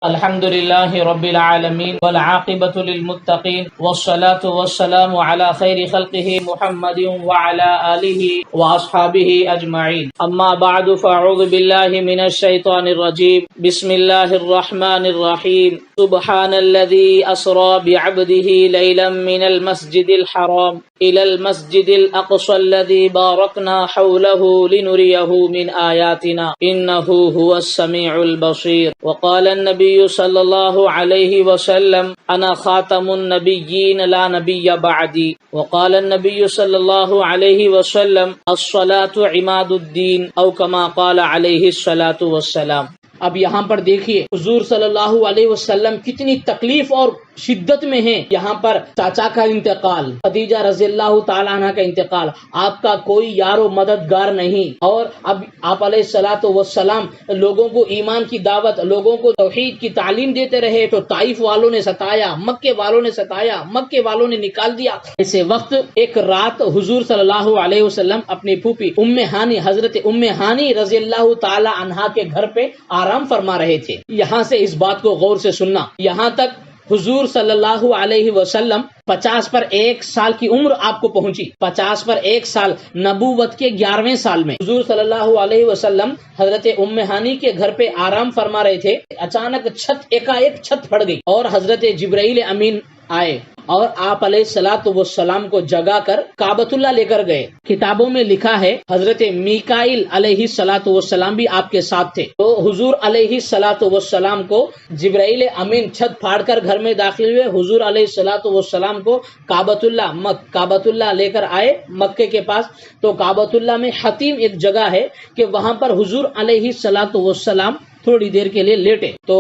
الحمد لله رب العالمين والعاقبة للمتقين والصلاة والسلام على خير خلقه محمد وعلى آله وأصحابه أجمعين. أما بعد فأعوذ بالله من الشيطان الرجيم. بسم الله الرحمن الرحيم. سبحان الذي أسرى بعبده ليلا من المسجد الحرام إلى المسجد الأقصى الذي باركنا حوله لنريه من آياتنا إنه هو السميع البصير. وقال النبي صلی اللہ علیہ وسلم انا خاتم النبیین لا نبی بعدی. وقال النبی صلی اللہ علیہ وسلم الصلاة عماد الدین او کما قال علیہ الصلاة والسلام. اب یہاں پر دیکھیے حضور صلی اللہ علیہ وسلم کتنی تکلیف اور شدت میں ہیں. یہاں پر چاچا کا انتقال، خدیجہ رضی اللہ تعالیٰ عنہ کا انتقال، آپ کا کوئی یار و مددگار نہیں، اور اب آپ علیہ الصلوۃ والسلام لوگوں کو ایمان کی دعوت، لوگوں کو توحید کی تعلیم دیتے رہے تو طائف والوں نے ستایا، مکے والوں نے ستایا، مکے والوں نے نکال دیا. ایسے وقت ایک رات حضور صلی اللہ علیہ وسلم اپنی پھوپھی ام ہانی، حضرت ام ہانی رضی اللہ تعالی عنہا کے گھر پہ آرام فرما رہے تھے. یہاں سے اس بات کو غور سے سننا، یہاں تک حضور صلی اللہ علیہ وسلم 50 پر 1 سال کی عمر آپ کو پہنچی. 50 پر 1 سال نبوت کے 11ویں سال میں حضور صلی اللہ علیہ وسلم حضرت ام ہانی کے گھر پہ آرام فرما رہے تھے. اچانک چھت پھٹ گئی اور حضرت جبرائیل امین آئے اور آپ علیہ الصلوۃ والسلام کو جگا کر کعبۃ اللہ لے کر گئے. کتابوں میں لکھا ہے حضرت میکائیل علیہ الصلوۃ والسلام بھی آپ کے ساتھ تھے. تو حضور علیہ الصلوۃ والسلام کو جبرائیل امین چھت پھاڑ کر گھر میں داخل ہوئے. حضور علیہ الصلوۃ والسلام کو کعبۃ اللہ لے کر آئے مکے کے پاس. تو کعبۃ اللہ میں حتیم ایک جگہ ہے کہ وہاں پر حضور علیہ الصلوۃ والسلام تھوڑی دیر کے لیے لیٹے. تو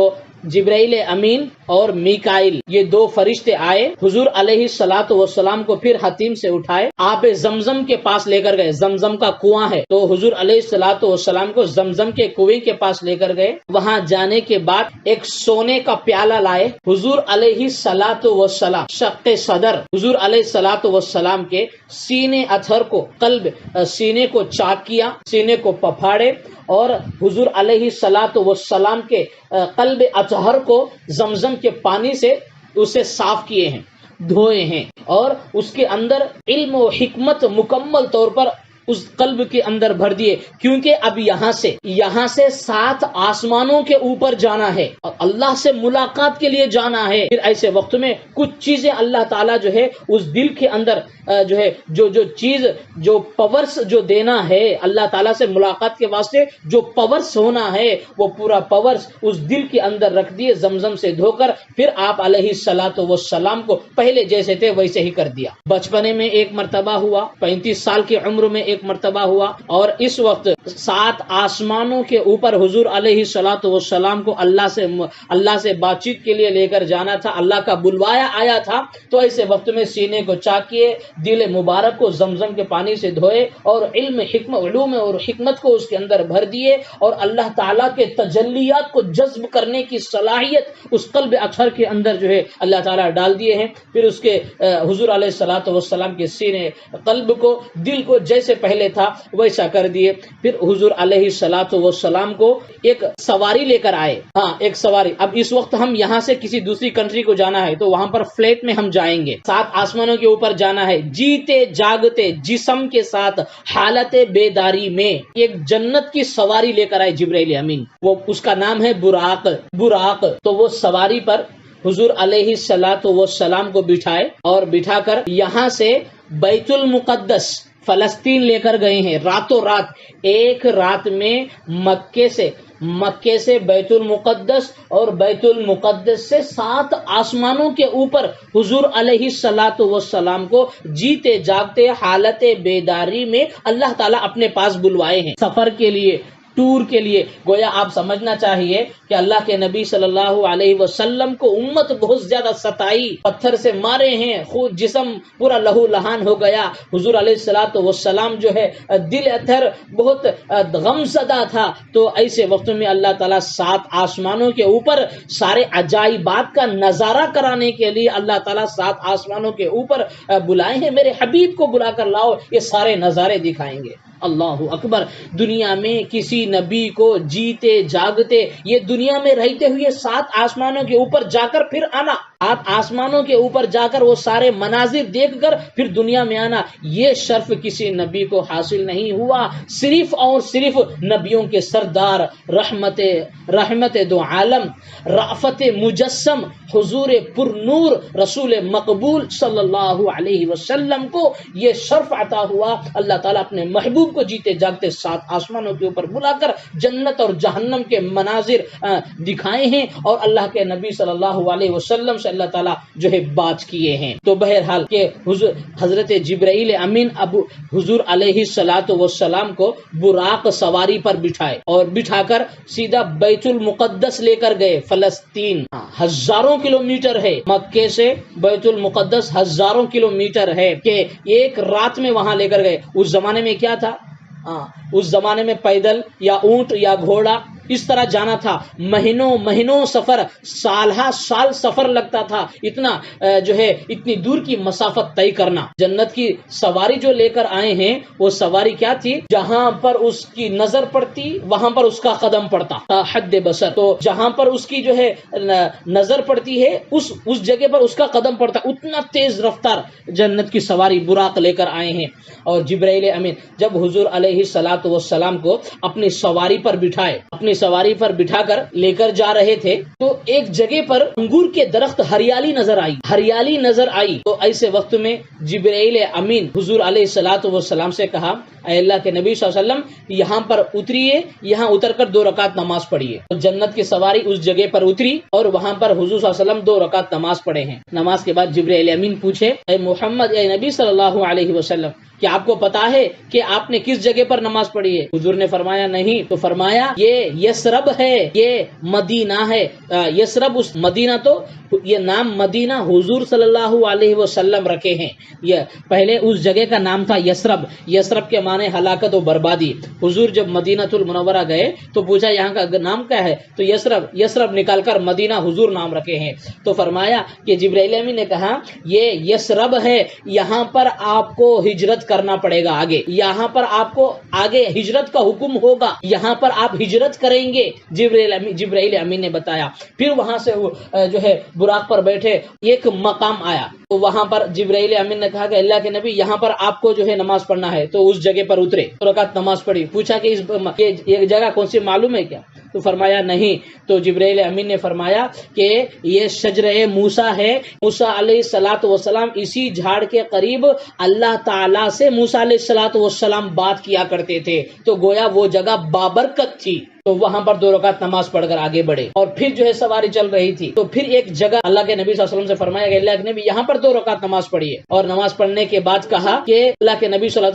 جبرائیل امین اور میکائیل یہ 2 فرشتے آئے، حضور علیہ الصلوۃ والسلام کو پھر حتیم سے اٹھائے، آپ زمزم کے پاس لے کر گئے. زمزم کا کنواں ہے تو حضور علیہ الصلوۃ والسلام کو زمزم کے کنویں کے پاس لے کر گئے. وہاں جانے کے بعد ایک سونے کا پیالہ لائے. حضور علیہ الصلوۃ والسلام شق صدر حضور علیہ الصلوۃ والسلام کے سینے اطہر کو سینے کو چاک کیا، سینے کو پپھاڑے اور حضور علیہ الصلوۃ والسلام کے قلب اطہر کو زمزم کے پانی سے اسے صاف کیے ہیں، دھوئے ہیں، اور اس کے اندر علم و حکمت مکمل طور پر اس قلب کے اندر بھر دیے. کیونکہ اب یہاں سے 7 آسمانوں کے اوپر جانا ہے اور اللہ سے ملاقات کے لیے جانا ہے. پھر ایسے وقت میں کچھ چیزیں اللہ تعالیٰ جو ہے اس دل کے اندر جو ہے جو پاورس جو دینا ہے، اللہ تعالیٰ سے ملاقات کے واسطے جو پاورس ہونا ہے وہ پورا پاورس اس دل کے اندر رکھ دیے زمزم سے دھو کر. پھر آپ علیہ الصلوۃ والسلام کو پہلے جیسے تھے ویسے ہی کر دیا. بچپنے میں ایک مرتبہ ہوا، 35 سال کی عمر میں ایک مرتبہ ہوا، اور اس وقت 7 آسمانوں کے اوپر حضور علیہ الصلوۃ والسلام کو اللہ سے بات چیت کے لیے لے کر جانا تھا. اللہ کا بلوایا آیا تھا. تو ایسے وقت میں سینے کو چاک کیے، دل مبارک کو زمزم کے پانی سے دھوئے اور علوم اور حکمت کو اس کے اندر بھر دیے، اور اللہ تعالیٰ کے تجلیات کو جذب کرنے کی صلاحیت اس قلب اطہر کے اندر جو ہے اللہ تعالیٰ ڈال دیے ہیں. پھر اس کے حضور علیہ الصلوۃ والسلام کے سینے قلب کو، دل کو جیسے پہلے تھا ویسا کر دیے. پھر حضور علیہ الصلوۃ والسلام کو ایک سواری لے کر آئے. ایک سواری. اب اس وقت ہم یہاں سے کسی دوسری کنٹری کو جانا ہے تو وہاں پر فلیٹ میں ہم جائیں گے. 7 آسمانوں کے اوپر جانا ہے جیتے جاگتے جسم کے ساتھ حالت بیداری میں. ایک جنت کی سواری لے کر آئے جبرائیل امین، وہ اس کا نام ہے براق. تو وہ سواری پر حضور علیہ الصلوۃ والسلام کو بٹھائے اور بٹھا کر یہاں سے بیت المقدس فلسطین لے کر گئے ہیں. راتوں رات، ایک رات میں مکے سے بیت المقدس اور بیت المقدس سے 7 آسمانوں کے اوپر حضور علیہ الصلوۃ والسلام کو جیتے جاگتے حالت بیداری میں اللہ تعالیٰ اپنے پاس بلوائے ہیں سفر کے لیے، ٹور کے لیے. گویا آپ سمجھنا چاہیے کہ اللہ کے نبی صلی اللہ علیہ وسلم کو امت بہت زیادہ ستائی، پتھر سے مارے ہیں، خود جسم پورا لہو لہان ہو گیا. حضور علیہ الصلوۃ والسلام جو ہے دل اطہر بہت غم زدہ تھا. تو ایسے وقت میں اللہ تعالیٰ 7 آسمانوں کے اوپر سارے عجائبات کا نظارہ کرانے کے لیے اللہ تعالیٰ 7 آسمانوں کے اوپر بلائے ہیں. میرے حبیب کو بلا کر لاؤ، یہ سارے نظارے دکھائیں گے. اللہ اکبر. دنیا میں کسی نبی کو جیتے جاگتے یہ دنیا میں رہتے ہوئے 7 آسمانوں کے اوپر جا کر پھر آنا، 7 آسمانوں کے اوپر جا کر وہ سارے مناظر دیکھ کر پھر دنیا میں آنا، یہ شرف کسی نبی کو حاصل نہیں ہوا. صرف اور صرف نبیوں کے سردار، رحمت دو عالم، رأفت مجسم، حضور پر نور، رسول مقبول صلی اللہ علیہ وسلم کو یہ شرف عطا ہوا. اللہ تعالیٰ اپنے محبوب کو جیتے جاگتے 7 آسمانوں کے اوپر بلا کر جنت اور جہنم کے مناظر دکھائے ہیں اور اللہ کے نبی صلی اللہ علیہ وسلم سے اللہ تعالیٰ جو ہے بات کیے ہیں. تو بہرحال کہ حضرت جبرائیل امین حضور علیہ السلام کو براق سواری پر بٹھائے اور بٹھا کر سیدھا بیت المقدس لے کر گئے. فلسطین ہزاروں کلومیٹر ہے، مکے سے بیت المقدس ہزاروں کلومیٹر ہے، کہ ایک رات میں وہاں لے کر گئے. اس زمانے میں کیا تھا؟ اس زمانے میں پیدل یا اونٹ یا گھوڑا اس طرح جانا تھا. مہینوں سفر، سالہ سال سفر لگتا تھا. اتنا جو ہے اتنی دور کی مسافت طے کرنا. جنت کی سواری جو لے کر آئے ہیں وہ سواری کیا تھی؟ جہاں پر اس کی نظر پڑتی وہاں پر اس کا قدم پڑتا، حد بصر. تو جہاں پر اس کی جو ہے نظر پڑتی ہے اس جگہ پر اس کا قدم پڑتا. اتنا تیز رفتار جنت کی سواری براق لے کر آئے ہیں. اور جبرائیل امین جب حضور علیہ السلام کو اپنی سواری پر بٹھائے، اپنی سواری پر بٹھا کر لے کر جا رہے تھے، تو ایک جگہ پر انگور کے درخت ہریالی نظر آئی. تو ایسے وقت میں جبرائیل امین حضور علیہ السلام سے کہا، اے اللہ کے نبی صلی اللہ علیہ وسلم یہاں پر اتریے، یہاں اتر کر 2 رکعت نماز پڑھیے. تو جنت کی سواری اس جگہ پر اتری اور وہاں پر حضور صلی اللہ علیہ وسلم 2 رکعت نماز پڑھے ہیں. نماز کے بعد جبرائیل امین پوچھے، اے محمد، اے نبی صلی اللہ علیہ وسلم، کیا آپ کو پتا ہے کہ آپ نے کس جگہ پر نماز پڑھی ہے؟ حضور نے فرمایا نہیں. تو فرمایا یہ یثرب ہے، یہ مدینہ ہے. یثرب، اس مدینہ، تو یہ نام مدینہ حضور صلی اللہ علیہ وسلم رکھے ہیں. یہ پہلے اس جگہ کا نام تھا یثرب. یثرب کے معنی ہلاکت و بربادی. حضور جب مدینۃ المنورہ گئے تو پوچھا یہاں کا نام کیا ہے؟ تو یثرب نکال کر مدینہ حضور نام رکھے ہیں. تو فرمایا کہ جبرائیل امین نے کہا یہ یثرب ہے، یہاں پر آپ کو ہجرت کرنا پڑے گا. آگے یہاں پر آپ کو آگے ہجرت کا حکم ہوگا، یہاں پر آپ ہجرت کریں گے. جبرائیل امین نے بتایا. پھر وہاں سے جو ہے براق پر بیٹھے، ایک مقام آیا تو وہاں پر جبرائیل امین نے کہا کہ اللہ کے نبی یہاں پر آپ کو جو ہے نماز پڑھنا ہے. تو اس جگہ پر اترے، رکعت نماز پڑھی. پوچھا کہ یہ جگہ کون سی معلوم ہے کیا؟ تو فرمایا نہیں. تو جبرائیل امین نے فرمایا کہ یہ شجرہ موسیٰ ہے. موسیٰ علیہ السلام اسی جھاڑ کے قریب اللہ تعالیٰ سے موسیٰ علیہ السلام بات کیا کرتے تھے. تو گویا وہ جگہ بابرکت تھی. تو وہاں پر 2 رکعت نماز پڑھ کر آگے بڑھے اور پھر جو ہے سواری چل رہی تھی. تو پھر ایک جگہ اللہ کے نبی صلی اللہ علیہ وسلم سے فرمایا کہ اللہ کے نبی یہاں پر 2 رکعت نماز پڑھیے. اور نماز پڑھنے کے بعد کہا کہ اللہ کے نبی صلی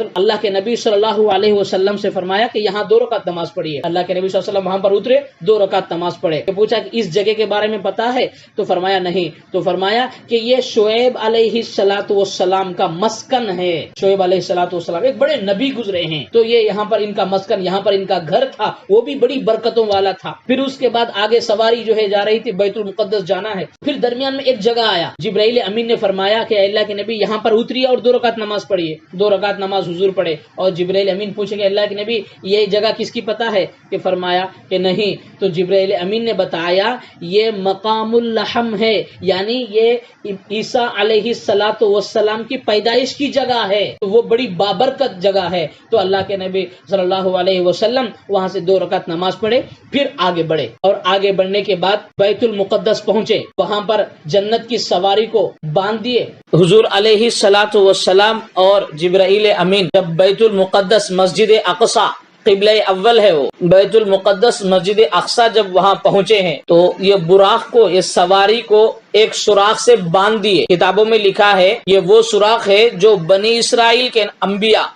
اللہ علیہ وسلم سے فرمایا کہ یہاں 2 رکعت نماز پڑھیے. اللہ کے نبی صلی اللہ علیہ وسلم وہاں پر اترے، 2 رکعت نماز پڑھے. پوچھا کہ اس جگہ کے بارے میں پتا ہے؟ تو فرمایا نہیں. تو فرمایا کہ یہ شعیب علیہ السلام کا مسکن ہے. شعیب علیہ السلام ایک بڑے نبی گزرے ہیں، تو یہ یہاں پر ان کا مسکن، یہاں پر ان کا گھر تھا، وہ بھی بڑی برکتوں والا تھا. پھر اس کے بعد آگے سواری جو ہے جا رہی تھی، بیت المقدس جانا ہے. پھر درمیان میں ایک جگہ آیا. جبرائیل امین نے فرمایا کہ اللہ کے نبی یہاں پر اتریے اور 2 رکعت نماز پڑھیے. 2 رکعت نماز حضور پڑھے. اور جبرائیل امین پوچھے کہ اللہ کے نبی یہ جگہ کس کی پتہ ہے؟ کہ فرمایا کہ نہیں. تو جبرائیل امین نے بتایا یہ مقام اللحم ہے، یعنی یہ عیسیٰ علیہ السلام کی پیدائش کی جگہ ہے. تو وہ بڑی بابرکت جگہ ہے. تو اللہ کے نبی صلی اللہ علیہ وسلم وہاں سے 2 رکعت نماز پڑھے، پھر آگے بڑھے. اور آگے بڑھنے کے بعد بیت المقدس پہنچے. وہاں پر جنت کی سواری کو باندھ دیے. حضور علیہ السلام اور جبرائیل امین جب بیت المقدس مسجد اقصی قبلہ اول ہے، وہ بیت المقدس مسجد اقصی جب وہاں پہنچے ہیں تو یہ براق کو، یہ سواری کو ایک سوراخ سے باندھ دیے. کتابوں میں لکھا ہے یہ وہ سوراخ ہے جو بنی اسرائیل کے انبیاء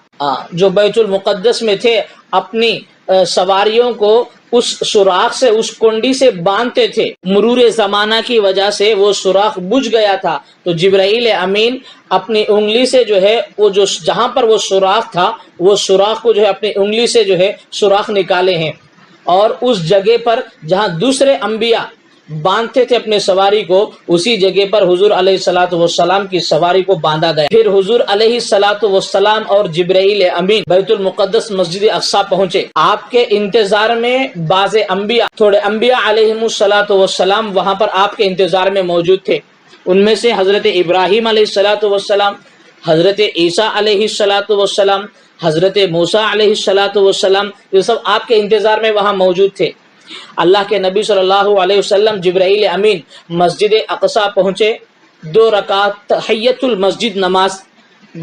جو بیت المقدس میں تھے اپنی سواریوں کو اس سوراخ سے، اس کنڈی سے باندھتے تھے. مرور زمانہ کی وجہ سے وہ سوراخ بجھ گیا تھا. تو جبرائیل امین اپنی انگلی سے جو ہے وہ جو جہاں پر وہ سوراخ تھا، وہ سوراخ کو جو ہے اپنی انگلی سے جو ہے سوراخ نکالے ہیں. اور اس جگہ پر جہاں دوسرے انبیاء باندھتے تھے اپنے سواری کو، اسی جگہ پر حضور علیہ الصلوۃ والسلام کی سواری کو باندھا گیا۔ پھر حضور علیہ الصلوۃ والسلام اور جبرائیل امین بیت المقدس مسجد اقصی پہنچے۔ آپ کے انتظار میں بعض انبیاء، تھوڑے انبیاء علیہم الصلوۃ والسلام وہاں پر آپ کے انتظار میں موجود تھے۔ ان میں سے حضرت ابراہیم علیہ الصلوۃ والسلام، حضرت عیسیٰ علیہ الصلوۃ والسلام، حضرت موسیٰ علیہ الصلوۃ والسلام، یہ سب آپ کے انتظار میں وہاں موجود تھے۔ اللہ کے نبی صلی اللہ علیہ وسلم جبرائیل امین مسجد اقصی پہنچے، 2 رکعت تحیۃ المسجد نماز،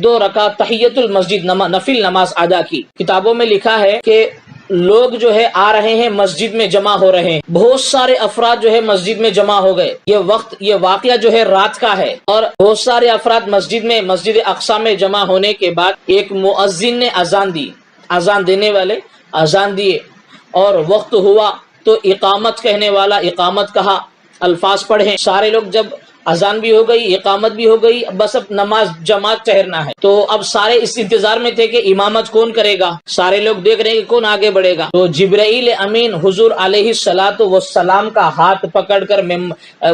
2 رکعت تحیۃ المسجد نفل نماز ادا کی۔ کتابوں میں لکھا ہے کہ لوگ جو ہے آ رہے ہیں، مسجد میں جمع ہو رہے ہیں، بہت سارے افراد جو ہے مسجد میں جمع ہو گئے۔ یہ واقعہ جو ہے رات کا ہے، اور بہت سارے افراد مسجد اقصی میں جمع ہونے کے بعد ایک مؤذن نے اذان دی، اذان دینے والے اذان دیے، اور وقت ہوا تو اقامت کہنے والا اقامت کہا، الفاظ پڑھیں۔ سارے لوگ، جب اذان بھی ہو گئی، اقامت بھی ہو گئی، بس اب نماز جماعت ٹھہرنا ہے، تو اب سارے اس انتظار میں تھے کہ امامت کون کرے گا، سارے لوگ دیکھ رہے ہیں کہ کون آگے بڑھے گا۔ تو جبرائیل امین حضور علیہ الصلوۃ والسلام کا ہاتھ پکڑ کر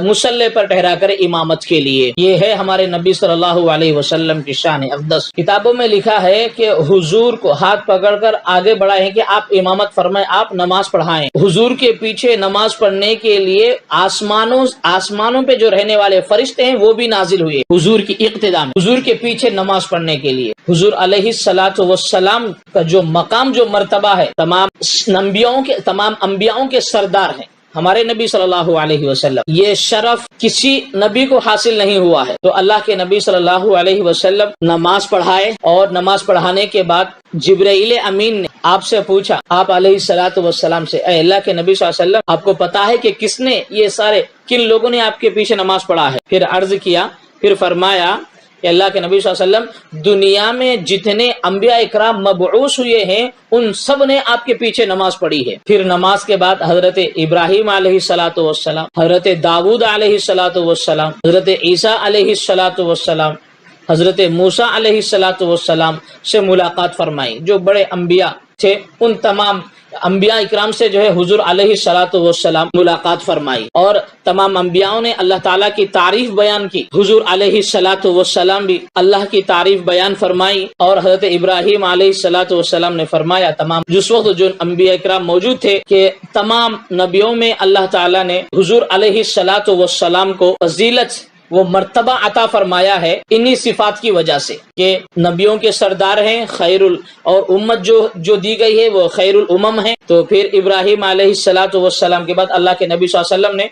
مصلی پر ٹھہرا کر امامت کے لیے، یہ ہے ہمارے نبی صلی اللہ علیہ وسلم کی شان اقدس۔ کتابوں میں لکھا ہے کہ حضور کو ہاتھ پکڑ کر آگے بڑھائیں کہ آپ امامت فرمائیں، آپ نماز پڑھائیں۔ حضور کے پیچھے نماز پڑھنے کے لیے آسمانوں پہ جو رہنے والے فرشتے ہیں وہ بھی نازل ہوئے حضور کی اقتداء میں، حضور کے پیچھے نماز پڑھنے کے لیے۔ حضور علیہ الصلوۃ والسلام کا جو مقام، جو مرتبہ ہے، تمام انبیاؤں کے سردار ہیں ہمارے نبی صلی اللہ علیہ وسلم، یہ شرف کسی نبی کو حاصل نہیں ہوا ہے۔ تو اللہ کے نبی صلی اللہ علیہ وسلم نماز پڑھائے، اور نماز پڑھانے کے بعد جبرائیل امین نے آپ سے پوچھا، آپ علیہ الصلوۃ والسلام سے، اے اللہ کے نبی صلی اللہ علیہ وسلم، آپ کو پتا ہے کہ کس نے، یہ سارے کن لوگوں نے آپ کے پیچھے نماز پڑھا ہے؟ پھر عرض کیا، پھر فرمایا کہ اللہ کے نبی صلی اللہ علیہ وسلم، دنیا میں جتنے انبیاء اکرام مبعوث ہوئے ہیں ان سب نے آپ کے پیچھے نماز پڑھی ہے۔ پھر نماز کے بعد حضرت ابراہیم علیہ الصلوۃ والسلام، حضرت داؤد علیہ الصلوۃ والسلام، حضرت عیسیٰ علیہ الصلوۃ والسلام، حضرت موسیٰ علیہ الصلوۃ والسلام سے ملاقات فرمائی۔ جو بڑے انبیاء تھے ان تمام انبیاء اکرام سے جو ہے حضور علیہ الصلوۃ والسلام ملاقات فرمائی، اور تمام انبیاءوں نے اللہ تعالیٰ کی تعریف بیان کی۔ حضور علیہ الصلوۃ والسلام بھی اللہ کی تعریف بیان فرمائی، اور حضرت ابراہیم علیہ الصلوۃ والسلام نے فرمایا، تمام جس وقت جو انبیاء اکرام موجود تھے، کہ تمام نبیوں میں اللہ تعالیٰ نے حضور علیہ الصلوۃ والسلام کو فضیلت، وہ مرتبہ عطا فرمایا ہے انہی صفات کی وجہ سے، کہ نبیوں کے سردار ہیں، اور امت جو دی گئی ہے وہ خیر الامم ہے۔ تو پھر ابراہیم علیہ الصلوۃ والسلام کے بعد اللہ کے نبی صلی اللہ علیہ وسلم نے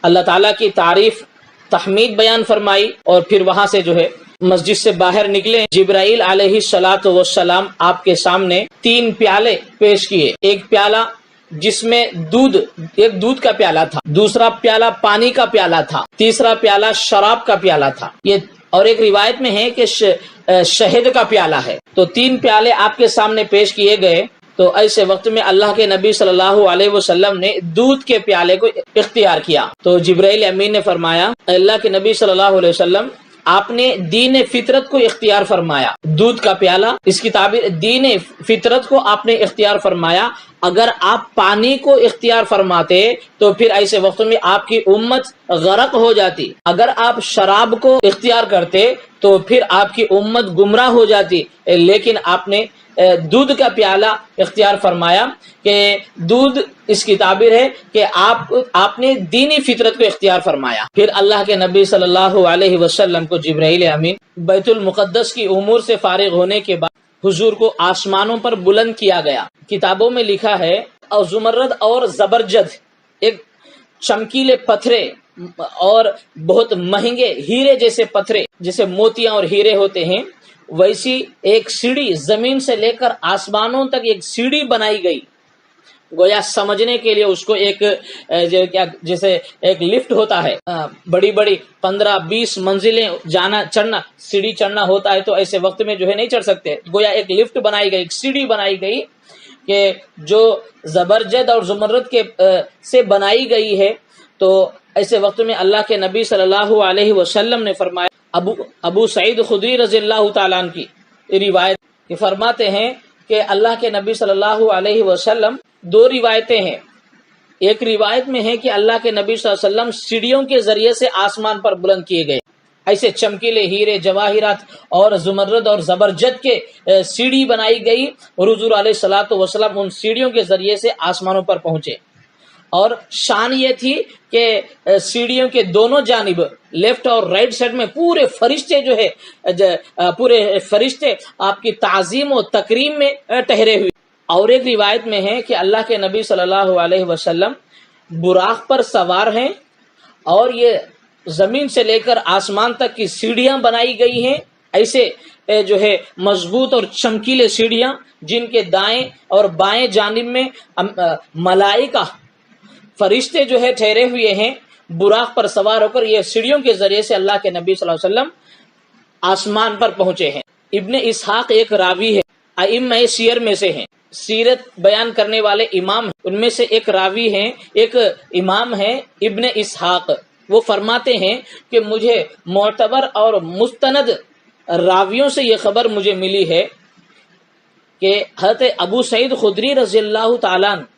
اللہ تعالیٰ کی تعریف، تحمید بیان فرمائی، اور پھر وہاں سے جو ہے مسجد سے باہر نکلے۔ جبرائیل علیہ الصلوۃ والسلام آپ کے سامنے 3 پیالے پیش کیے، ایک پیالہ جس میں ایک دودھ کا پیالہ تھا، دوسرا پیالہ پانی کا پیالہ تھا، تیسرا پیالہ شراب کا پیالہ تھا، اور ایک روایت میں ہے کہ شہد کا پیالہ ہے۔ تو 3 پیالے آپ کے سامنے پیش کیے گئے۔ تو ایسے وقت میں اللہ کے نبی صلی اللہ علیہ وسلم نے دودھ کے پیالے کو اختیار کیا۔ تو جبرائیل امین نے فرمایا، اللہ کے نبی صلی اللہ علیہ وسلم، آپ نے دین فطرت کو اختیار فرمایا۔ دودھ کا پیالہ، اس کی تعبیر دین فطرت کو آپ نے اختیار فرمایا۔ اگر آپ پانی کو اختیار فرماتے تو پھر ایسے وقت میں آپ کی امت غرق ہو جاتی، اگر آپ شراب کو اختیار کرتے تو پھر آپ کی امت گمراہ ہو جاتی، لیکن آپ نے دودھ کا پیالہ اختیار فرمایا، کہ دودھ اس کی تعبیر ہے کہ آپ نے دینی فطرت کو اختیار فرمایا۔ پھر اللہ کے نبی صلی اللہ علیہ وسلم کو جبرائیل امین بیت المقدس کی امور سے فارغ ہونے کے بعد حضور کو آسمانوں پر بلند کیا گیا۔ کتابوں میں لکھا ہے، اور زمرد اور زبرجد، ایک چمکیلے پتھرے اور بہت مہنگے ہیرے جیسے پتھرے، جیسے موتیاں اور ہیرے ہوتے ہیں، ویسی ایک سیڑھی زمین سے لے کر آسمانوں تک ایک سیڑھی بنائی گئی۔ گویا سمجھنے کے لیے اس کو جیسے ایک لفٹ ہوتا ہے، بڑی بڑی 15-20 منزلیں چڑھنا، سیڑھی چڑھنا ہوتا ہے، تو ایسے وقت میں جو ہے نہیں چڑھ سکتے، گویا ایک لفٹ بنائی گئی، ایک سیڑھی بنائی گئی، کہ جو زبرجد اور زمرد سے بنائی گئی ہے۔ تو ایسے وقت میں اللہ کے نبی صلی اللہ علیہ وسلم نے فرمایا، ابو سعید خدری رضی اللہ تعالیٰ عنہ کی روایت کہ فرماتے ہیں کہ اللہ کے نبی صلی اللہ علیہ وسلم 2 روایتیں ہیں، ایک روایت میں ہے کہ اللہ کے نبی صلی اللہ علیہ وسلم سیڑھیوں کے ذریعے سے آسمان پر بلند کیے گئے. ایسے چمکیلے ہیرے جواہرات اور زمرد اور زبرجد کے سیڑھی بنائی گئی اور حضور علیہ الصلوۃ والسلام ان سیڑھیوں کے ذریعے سے آسمانوں پر پہنچے. اور شان یہ تھی کہ سیڑھیوں کے دونوں جانب لیفٹ اور رائٹ سائڈ میں پورے فرشتے جو ہے پورے فرشتے آپ کی تعظیم و تکریم میں ٹھہرے ہوئے. اور ایک روایت میں ہے کہ اللہ کے نبی صلی اللہ علیہ وسلم براق پر سوار ہیں اور یہ زمین سے لے کر آسمان تک کی سیڑھیاں بنائی گئی ہیں، ایسے جو ہے مضبوط اور چمکیلے سیڑھیاں جن کے دائیں اور بائیں جانب میں ملائکہ فرشتے جو ہے ٹھہرے ہوئے ہیں. براق پر سوار ہو کر یہ سیڑھیوں کے ذریعے سے اللہ کے نبی صلی اللہ علیہ وسلم آسمان پر پہنچے ہیں. ابن اسحاق ایک راوی ہے، ائمہ سیر میں سے ہیں، سیرت بیان کرنے والے امام ہیں، ان میں سے ایک راوی ہیں، ایک امام ہیں ابن اسحاق. وہ فرماتے ہیں کہ مجھے معتبر اور مستند راویوں سے یہ خبر مجھے ملی ہے کہ حضرت ابو سعید خدری رضی اللہ تعالیٰ عنہ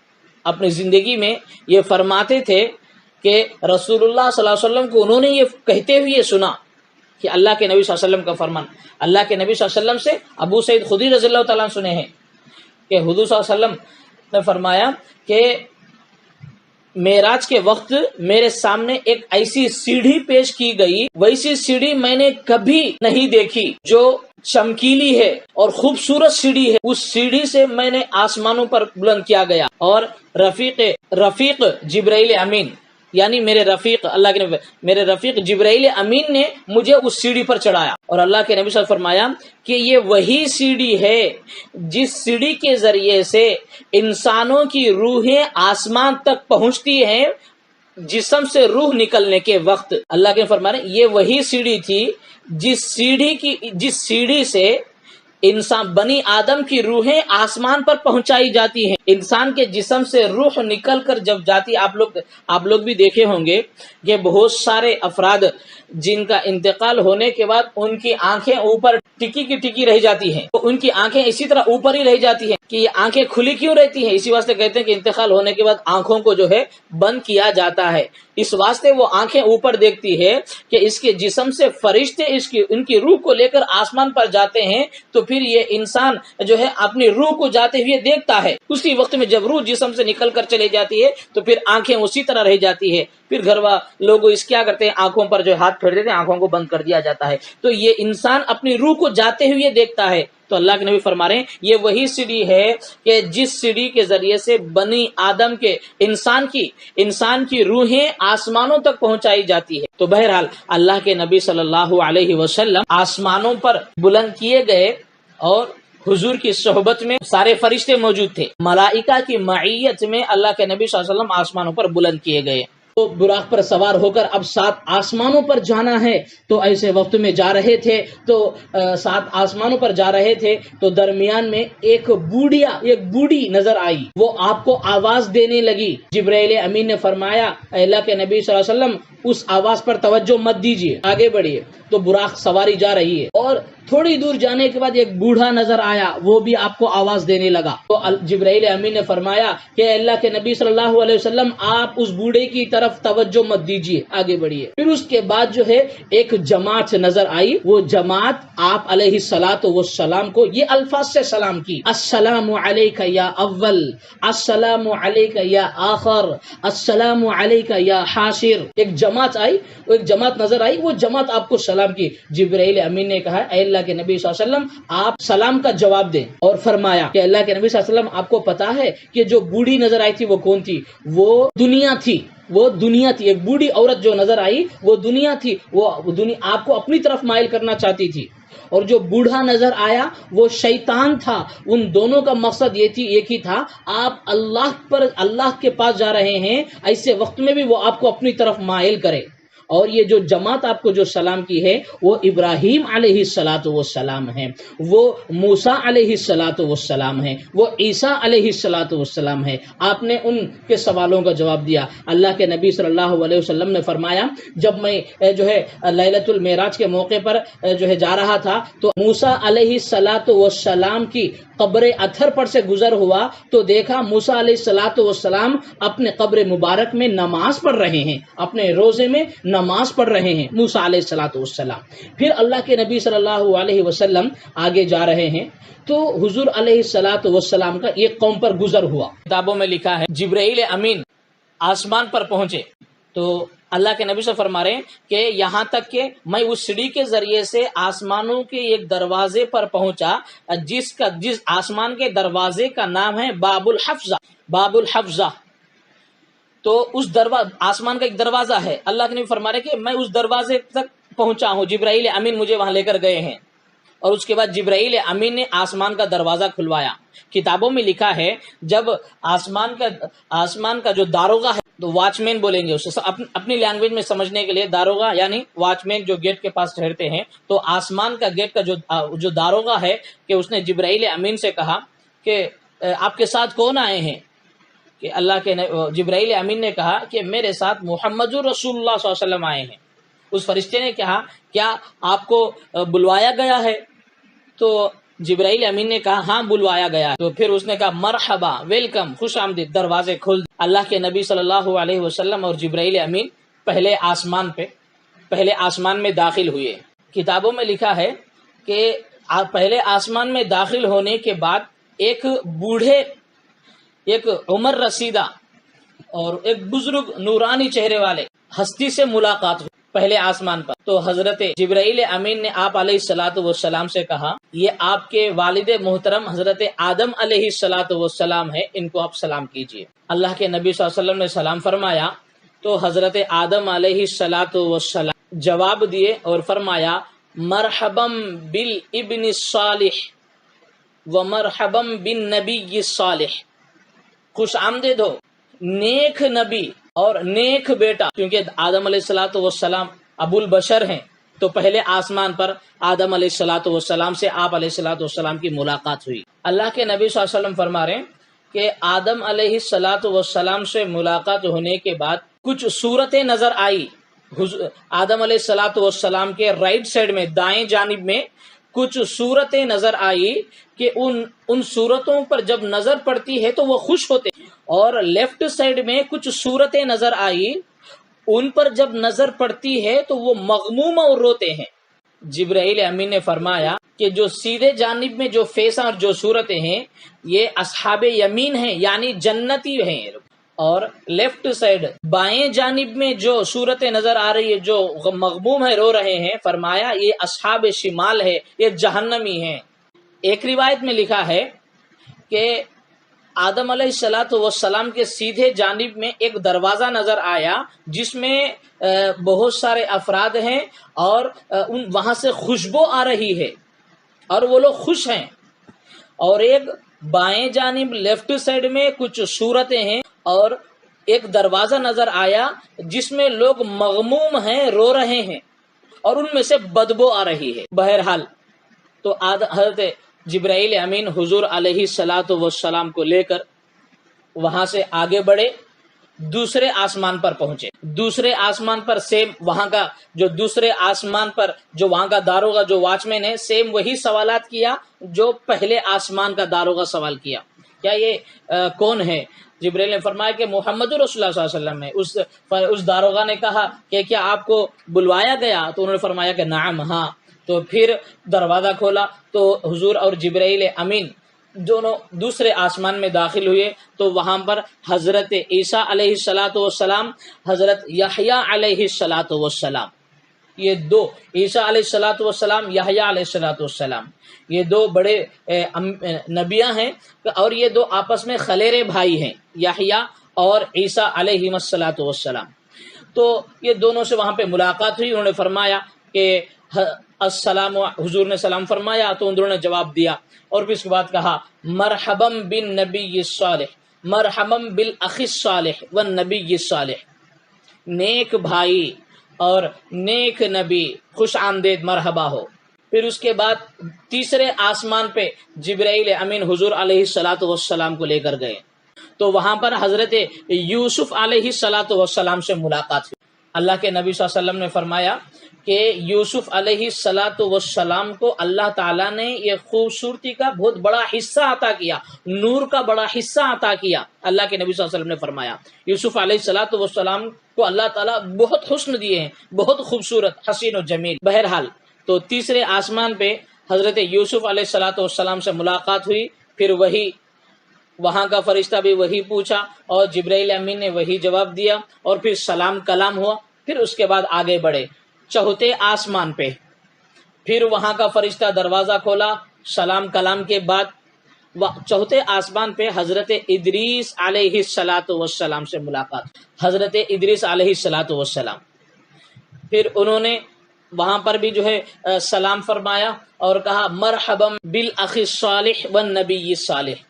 اپنی زندگی میں یہ فرماتے تھے کہ رسول اللہ صلی اللہ علیہ وسلم کو انہوں نے یہ کہتے ہوئے سنا کہ اللہ کے نبی صلی اللہ علیہ وسلم کا فرمان اللہ کے نبی صلی اللہ علیہ وسلم سے ابو سعید خدری رضی اللہ تعالیٰ عنہ سنے ہیں کہ حضور صلی اللہ علیہ وسلم نے فرمایا کہ معراج کے وقت میرے سامنے ایک ایسی سیڑھی پیش کی گئی، ویسی سیڑھی میں نے کبھی نہیں دیکھی جو چمکیلی ہے اور خوبصورت سیڑھی ہے. اس سیڑھی سے میں نے آسمانوں پر بلند کیا گیا اور رفیق جبرائیل امین یعنی میرے رفیق اللہ کے نبی میرے رفیق جبرائیل امین نے مجھے اس سیڑھی پر چڑھایا. اور اللہ کے نبی صلی اللہ علیہ وسلم فرمایا کہ یہ وہی سیڑھی ہے جس سیڑھی کے ذریعے سے انسانوں کی روحیں آسمان تک پہنچتی ہیں جسم سے روح نکلنے کے وقت. اللہ کے فرمایا یہ وہی سیڑھی تھی جس سیڑھی سے انسان بنی آدم کی روحیں آسمان پر پہنچائی جاتی ہیں. انسان کے جسم سے روح نکل کر جب جاتی، آپ لوگ بھی دیکھے ہوں گے کہ بہت سارے افراد جن کا انتقال ہونے کے بعد ان کی آنکھیں اوپر ٹکی کی ٹکی رہ جاتی ہیں، تو ان کی آنکھیں اسی طرح اوپر ہی رہ جاتی ہیں کہ یہ آنکھیں کھلی کیوں رہتی ہیں؟ اسی واسطے کہتے ہیں کہ انتقال ہونے کے بعد آنکھوں کو جو ہے بند کیا جاتا ہے. اس واسطے وہ آنکھیں اوپر دیکھتی ہے کہ اس کے جسم سے فرشتے ان کی روح کو لے کر آسمان پر جاتے ہیں، تو پھر یہ انسان جو ہے اپنی روح کو جاتے ہوئے دیکھتا ہے. اسی وقت میں جب روح جسم سے نکل کر چلی جاتی ہے تو پھر آنکھیں اسی طرح رہ جاتی ہے. پھر گھر لوگ اس کیا کرتے ہیں، آنکھوں پر جو ہاتھ پھیر دیتے ہیں، آنکھوں کو بند کر دیا جاتا ہے. تو یہ انسان اپنی روح کو جاتے ہوئے دیکھتا ہے. تو اللہ کے نبی فرما رہے ہیں یہ وہی سیڑھی ہے کہ جس سیڑھی کے ذریعے سے بنی آدم کے انسان کی روحیں آسمانوں تک پہنچائی جاتی ہے. تو بہرحال اللہ کے نبی صلی اللہ علیہ وسلم آسمانوں پر بلند کیے گئے اور حضور کی صحبت میں سارے فرشتے موجود تھے. ملائکہ کی معیت میں اللہ کے نبی صلی اللہ علیہ وسلم آسمانوں پر بلند کیے گئے. تو براق پر سوار ہو کر اب 7 آسمانوں پر جانا ہے. تو ایسے وقت میں جا رہے تھے تو 7 آسمانوں پر جا رہے تھے تو درمیان میں ایک بوڑھی نظر آئی. وہ آپ کو آواز دینے لگی. جبرائیل امین نے فرمایا اے اللہ کے نبی صلی اللہ علیہ وسلم اس آواز پر توجہ مت دیجیے، آگے بڑھیے. تو براق سواری جا رہی ہے اور تھوڑی دور جانے کے بعد ایک بوڑھا نظر آیا، وہ بھی آپ کو آواز دینے لگا. تو جبرائیل امین نے فرمایا کہ اللہ کے نبی صلی اللہ علیہ وسلم آپ اس بوڑھے کی طرف توجہ مت دیجیے، آگے بڑھیے. پھر اس کے بعد جو ہے ایک جماعت نظر آئی. وہ جماعت آپ علیہ الصلوۃ والسلام کو یہ الفاظ سے سلام کی: السلام علیک یا اول، السلام علیک یا آخر، السلام علیک یا حاشر. ایک جماعت آئی، ایک جماعت نظر آئی، وہ جماعت آپ کو سلام کی. جبرائیل امین نے کہا اے اللہ کے نبی صلی اللہ علیہ وسلم آپ سلام کا جواب دیں. اور فرمایا کہ اللہ کے نبی صلی اللہ علیہ وسلم آپ کو پتا ہے کہ جو بوڑھی نظر آئی تھی وہ کون تھی؟ وہ دنیا تھی. ایک بوڑھی عورت جو نظر آئی وہ دنیا تھی. وہ دنیا آپ کو اپنی طرف مائل کرنا چاہتی تھی. اور جو بوڑھا نظر آیا وہ شیطان تھا. ان دونوں کا مقصد ایک ہی تھا، آپ اللہ کے پاس جا رہے ہیں، ایسے وقت میں بھی وہ آپ کو اپنی طرف مائل کرے. اور یہ جو جماعت آپ کو جو سلام کی ہے وہ ابراہیم علیہ الصلوۃ والسلام ہے، وہ موسیٰ علیہ الصلوۃ والسلام ہے، وہ عیسیٰ علیہ الصلوۃ والسلام ہے. آپ نے ان کے سوالوں کا جواب دیا. اللہ کے نبی صلی اللہ علیہ وسلم نے فرمایا جب میں جو ہے لیلۃ المعراج کے موقع پر جو ہے جا رہا تھا تو موسیٰ علیہ الصلوۃ والسلام کی قبر اطہر پر سے گزر ہوا تو دیکھا موسیٰ علیہ الصلوۃ والسلام اپنے قبر مبارک میں نماز پڑھ رہے ہیں، اپنے روزے میں نماز پڑھ رہے ہیں موسیٰ علیہ الصلوۃ والسلام۔ پھر اللہ کے نبی صلی اللہ علیہ وسلم آگے جا رہے ہیں تو حضور علیہ الصلوۃ والسلام کا ایک قوم پر گزر ہوا۔ کتابوں میں لکھا ہے جبرائیل امین آسمان پر پہنچے تو اللہ کے نبی سے فرما رہے ہیں کہ یہاں تک کہ میں اس سیڑھی کے ذریعے سے آسمانوں کے ایک دروازے پر پہنچا جس آسمان کے دروازے کا نام ہے باب الحفظہ، باب الحفظہ۔ تو اس آسمان کا ایک دروازہ ہے، اللہ کے نبی فرما رہے ہیں کہ میں اس دروازے تک پہنچا ہوں، جبرائیل امین مجھے وہاں لے کر گئے ہیں، اور اس کے بعد جبرائیل امین نے آسمان کا دروازہ کھلوایا۔ کتابوں میں لکھا ہے جب آسمان کا جو داروغہ ہے تو واچ مین بولیں گے اسے، اپنی لینگویج میں سمجھنے کے لیے داروغہ یعنی واچ مین جو گیٹ کے پاس ٹھہرتے ہیں، تو آسمان کا گیٹ کا جو داروغہ ہے کہ اس نے جبرائیل امین سے کہا کہ آپ کے ساتھ کون آئے ہیں؟ کہ اللہ کے جبرائیل امین نے کہا کہ میرے ساتھ محمد رسول اللہ صلی اللہ علیہ وسلم آئے ہیں۔ اس فرشتے نے کہا کیا آپ کو بلوایا گیا ہے؟ تو جبرائیل امین نے کہا ہاں بلوایا گیا ہے۔ تو پھر اس نے کہا مرحبا، ویلکم، خوش آمدید، دروازے کھول۔ اللہ کے نبی صلی اللہ علیہ وسلم اور جبرائیل امین پہلے آسمان میں داخل ہوئے۔ کتابوں میں لکھا ہے کہ پہلے آسمان میں داخل ہونے کے بعد ایک بوڑھے، ایک عمر رسیدہ اور ایک بزرگ نورانی چہرے والے ہستی سے ملاقات ہوئی پہلے آسمان پر۔ تو حضرت جبرائیل امین نے آپ علیہ الصلوۃ والسلام سے کہا یہ آپ کے والد محترم حضرت آدم علیہ الصلوۃ والسلام ہے، ان کو آپ سلام کیجئے۔ اللہ کے نبی صلی اللہ علیہ وسلم نے سلام فرمایا تو حضرت آدم علیہ الصلوۃ والسلام جواب دیے اور فرمایا مرحبا بالابن الصالح ومرحبا بالنبی الصالح، خوش آمدید ہو نیک نبی اور نیک بیٹا، کیونکہ آدم علیہ الصلوۃ والسلام ابو البشر ہیں تو پہلے آسمان پر آدم علیہ الصلوۃ والسلام سے آپ علیہ الصلوۃ والسلام کی ملاقات ہوئی۔ اللہ کے نبی صلی اللہ علیہ وسلم فرما رہے ہیں کہ آدم علیہ الصلوۃ والسلام سے ملاقات ہونے کے بعد کچھ صورتیں نظر آئی۔ آدم علیہ الصلوۃ والسلام کے رائٹ سائڈ میں، دائیں جانب میں کچھ صورتیں نظر آئی کہ ان صورتوں پر جب نظر پڑتی ہے تو وہ خوش ہوتے ہیں، اور لیفٹ سائڈ میں کچھ صورتیں نظر آئی، ان پر جب نظر پڑتی ہے تو وہ مغموم اور روتے ہیں۔ جبرائیل امین نے فرمایا کہ جو سیدھے جانب میں جو فیس اور جو صورتیں ہیں یہ اصحاب یمین ہیں، یعنی جنتی ہیں، اور لیفٹ سائڈ بائیں جانب میں جو صورتیں نظر آ رہی ہے جو مغموم ہے، رو رہے ہیں، فرمایا یہ اصحاب شمال ہے، یہ جہنمی ہیں۔ ایک روایت میں لکھا ہے کہ آدم علیہ الصلوۃ والسلام کے سیدھے جانب میں ایک دروازہ نظر آیا جس میں بہت سارے افراد ہیں اور وہاں سے خوشبو آ رہی ہے اور وہ لوگ خوش ہیں، اور ایک بائیں جانب لیفٹ سائڈ میں کچھ صورتیں ہیں اور ایک دروازہ نظر آیا جس میں لوگ مغموم ہیں، رو رہے ہیں، اور ان میں سے بدبو آ رہی ہے۔ بہرحال تو حضرت جبرائیل امین حضور علیہ الصلوۃ والسلام کو لے کر وہاں سے آگے بڑھے، دوسرے آسمان پر پہنچے۔ دوسرے آسمان پر سیم وہاں کا جو دوسرے آسمان پر جو وہاں کا داروغہ جو واچ مین ہے، سیم وہی سوالات کیا جو پہلے آسمان کا داروغہ سوال کیا، کیا یہ کون ہے؟ جبرائیل نے فرمایا کہ محمد رسول اللہ صلی اللہ علیہ وسلم ہے۔ اس داروغہ نے کہا کہ کیا آپ کو بلوایا گیا؟ تو انہوں نے فرمایا کہ نعم، ہاں۔ تو پھر دروازہ کھولا تو حضور اور جبرائیل امین دونوں دوسرے آسمان میں داخل ہوئے، تو وہاں پر حضرت عیسیٰ علیہ الصلوۃ والسلام، حضرت یحییٰ علیہ الصلوۃ والسلام، یہ دو، عیسیٰ علیہ الصلوۃ والسلام، یحییٰ علیہ الصلوۃ والسلام، یہ دو بڑے نبیاں ہیں، اور یہ دو آپس میں خلیرے بھائی ہیں، یحییٰ اور عیسیٰ علیہ الصلوۃ والسلام۔ تو یہ دونوں سے وہاں پہ ملاقات ہوئی، انہوں نے فرمایا کہ السلام، حضور نے سلام فرمایا تو انہوں نے جواب دیا، اور پھر اس کے بعد کہا مرحبا بالنبی الصالح، مرحبا بالاخ الصالح والنبی الصالح، نیک بھائی اور نیک نبی، خوش آمدید، مرحبا ہو۔ پھر اس کے بعد تیسرے آسمان پہ جبرائیل امین حضور علیہ الصلوۃ والسلام کو لے کر گئے، تو وہاں پر حضرت یوسف علیہ الصلوۃ والسلام سے ملاقات ہوئی۔ اللہ کے نبی صلی اللہ علیہ وسلم نے فرمایا کہ یوسف علیہ السلام کو اللہ تعالیٰ نے یہ خوبصورتی کا بہت بڑا حصہ عطا کیا، نور کا بڑا حصہ عطا کیا۔ اللہ کے نبی صلی اللہ علیہ وسلم نے فرمایا یوسف علیہ السلام کو اللہ تعالیٰ بہت حسن دیے ہیں، بہت خوبصورت، حسین و جمیل۔ بہرحال تو تیسرے آسمان پہ حضرت یوسف علیہ السلام سے ملاقات ہوئی، پھر وہاں کا فرشتہ بھی وہی پوچھا اور جبرائیل امین نے وہی جواب دیا، اور پھر سلام کلام ہوا۔ پھر اس کے بعد آگے بڑھے چوتھے آسمان پہ، پھر وہاں کا فرشتہ دروازہ کھولا، سلام کلام کے بعد چوتھے آسمان پہ حضرت ادریس علیہ السلام سے ملاقات، حضرت ادریس علیہ السلام۔ پھر انہوں نے وہاں پر بھی جو ہے سلام فرمایا اور کہا مرحبا بالاخ الصالح والنبی الصالح۔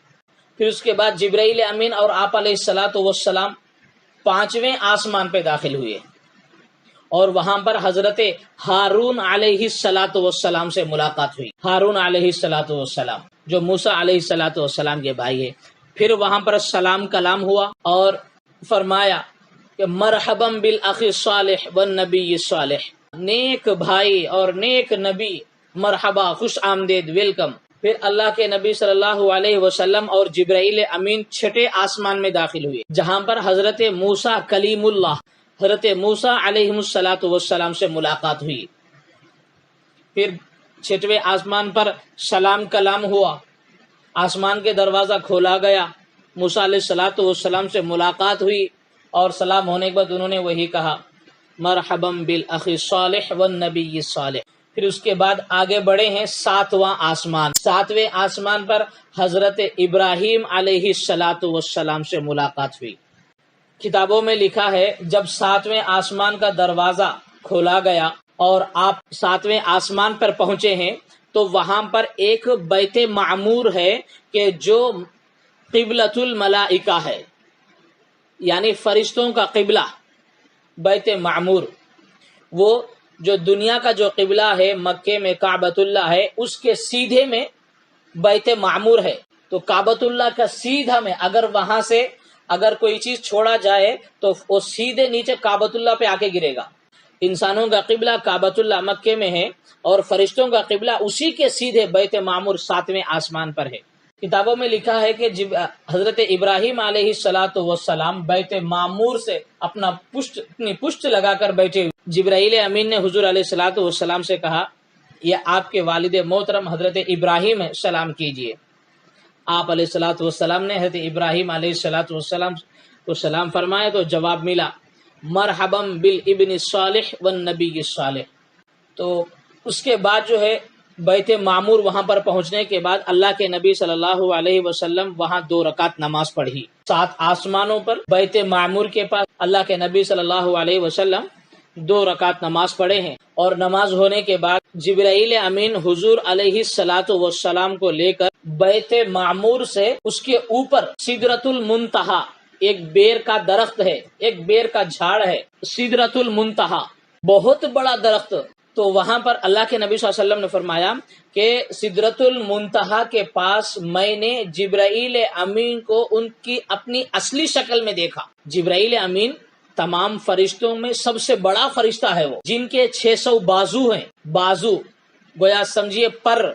پھر اس کے بعد جبرائیل امین اور آپ علیہ السلام پانچویں آسمان پہ داخل ہوئے، اور وہاں پر حضرت ہارون علیہ السلام سے ملاقات ہوئی۔ ہارون علیہ السلام جو موسیٰ علیہ السلام کے بھائی ہے۔ پھر وہاں پر سلام کلام ہوا اور فرمایا کہ مرحبا بالاخ الصالح والنبی الصالح، نیک بھائی اور نیک نبی، مرحبا، خوش آمدید، ویلکم۔ پھر اللہ کے نبی صلی اللہ علیہ وسلم اور جبرائیل امین چھٹے آسمان میں داخل ہوئے، جہاں پر حضرت موسیٰ کلیم اللہ، حضرت موسیٰ علیہ السلام سے ملاقات ہوئی۔ پھر چھٹویں آسمان پر سلام کلام ہوا، آسمان کے دروازہ کھولا گیا، موسیٰ علیہ السلام سے ملاقات ہوئی، اور سلام ہونے کے بعد انہوں نے وہی کہا مرحبا بالاخ الصالح والنبی الصالح۔ پھر اس کے بعد آگے بڑھے ہیں ساتواں آسمان۔ ساتویں آسمان پر حضرت ابراہیم علیہ السلام سے ملاقات ہوئی۔ کتابوں میں لکھا ہے جب ساتویں آسمان کا دروازہ کھولا گیا اور آپ ساتویں آسمان پر پہنچے ہیں تو وہاں پر ایک بیت معمور ہے کہ جو قبلۃ الملائکہ ہے، یعنی فرشتوں کا قبلہ، بیت معمور۔ وہ جو دنیا کا جو قبلہ ہے مکے میں کعبۃ اللہ ہے، اس کے سیدھے میں بیت معمور ہے۔ تو کعبۃ اللہ کا سیدھا میں وہاں سے اگر کوئی چیز چھوڑا جائے تو وہ سیدھے نیچے کعبۃ اللہ پہ آ کے گرے گا۔ انسانوں کا قبلہ کعبۃ اللہ مکے میں ہے، اور فرشتوں کا قبلہ اسی کے سیدھے بیت معمور ساتویں آسمان پر ہے۔ کتابوں میں لکھا ہے کہ حضرت ابراہیم علیہ السلام بیت معمور سے اپنی پشت لگا کر بیٹھے ہوئے۔ جبرائیل امین نے حضور علیہ السلام سے کہا یہ آپ کے والد محترم حضرت ابراہیم ہے، سلام کیجئے۔ آپ علیہ السلام نے حضرت ابراہیم علیہ السلام کو سلام فرمایا تو جواب ملا مرحبا بالابن الصالح والنبی الصالح۔ تو اس کے بعد جو ہے بیت معمور وہاں پر پہنچنے کے بعد اللہ کے نبی صلی اللہ علیہ وسلم وہاں 2 رکعت نماز پڑھی۔ 7 آسمانوں پر بیت معمور کے پاس اللہ کے نبی صلی اللہ علیہ وسلم 2 رکعت نماز پڑھے ہیں، اور نماز ہونے کے بعد جبرائیل امین حضور علیہ السلام کو لے کر بیت معمور سے اس کے اوپر سدرۃ المنتہا، ایک بیر کا درخت ہے، ایک بیر کا جھاڑ ہے، سدرۃ المنتہا، بہت بڑا درخت۔ تو وہاں پر اللہ کے نبی صلی اللہ علیہ وسلم نے فرمایا کہ سدرۃ المنتہا کے پاس میں نے جبرائیل امین کو ان کی اپنی اصلی شکل میں دیکھا۔ جبرائیل امین تمام فرشتوں میں سب سے بڑا فرشتہ ہے، وہ جن کے 600 بازو ہیں، بازو گویا سمجھیے پر،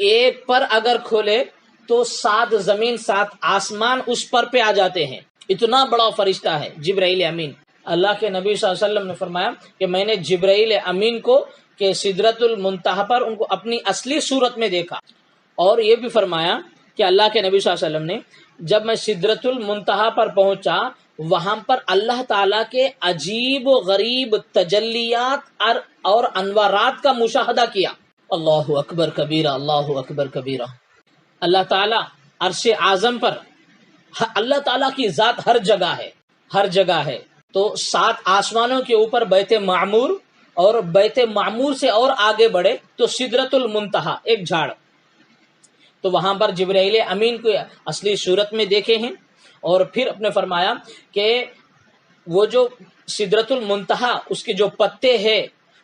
ایک پر اگر کھولے تو 7 زمین 7 آسمان اس پر پہ آ جاتے ہیں، اتنا بڑا فرشتہ ہے جبرائیل امین۔ اللہ کے نبی صلی اللہ علیہ وسلم نے فرمایا کہ میں نے جبرائیل امین کو کہ سدرۃ المنتہا پر ان کو اپنی اصلی صورت میں دیکھا، اور یہ بھی فرمایا کہ اللہ کے نبی صلی اللہ علیہ وسلم نے جب میں سدرۃ المنتہا پر پہنچا وہاں پر اللہ تعالیٰ کے عجیب و غریب تجلیات اور انوارات کا مشاہدہ کیا۔ اللہ اکبر کبیرہ، اللہ اکبر کبیرہ۔ اللہ تعالیٰ عرش اعظم پر، اللہ تعالیٰ کی ذات ہر جگہ ہے، ہر جگہ ہے۔ تو 7 آسمانوں کے اوپر بیت معمور، اور بیت معمور سے اور آگے بڑھے تو سدرۃ المنتہا، ایک جھاڑ۔ تو وہاں پر جبرائیل امین کو اصلی صورت میں دیکھے ہیں، اور پھر اپنے فرمایا کہ وہ جو سدرۃ المنتہا اس کے جو پتے ہیں،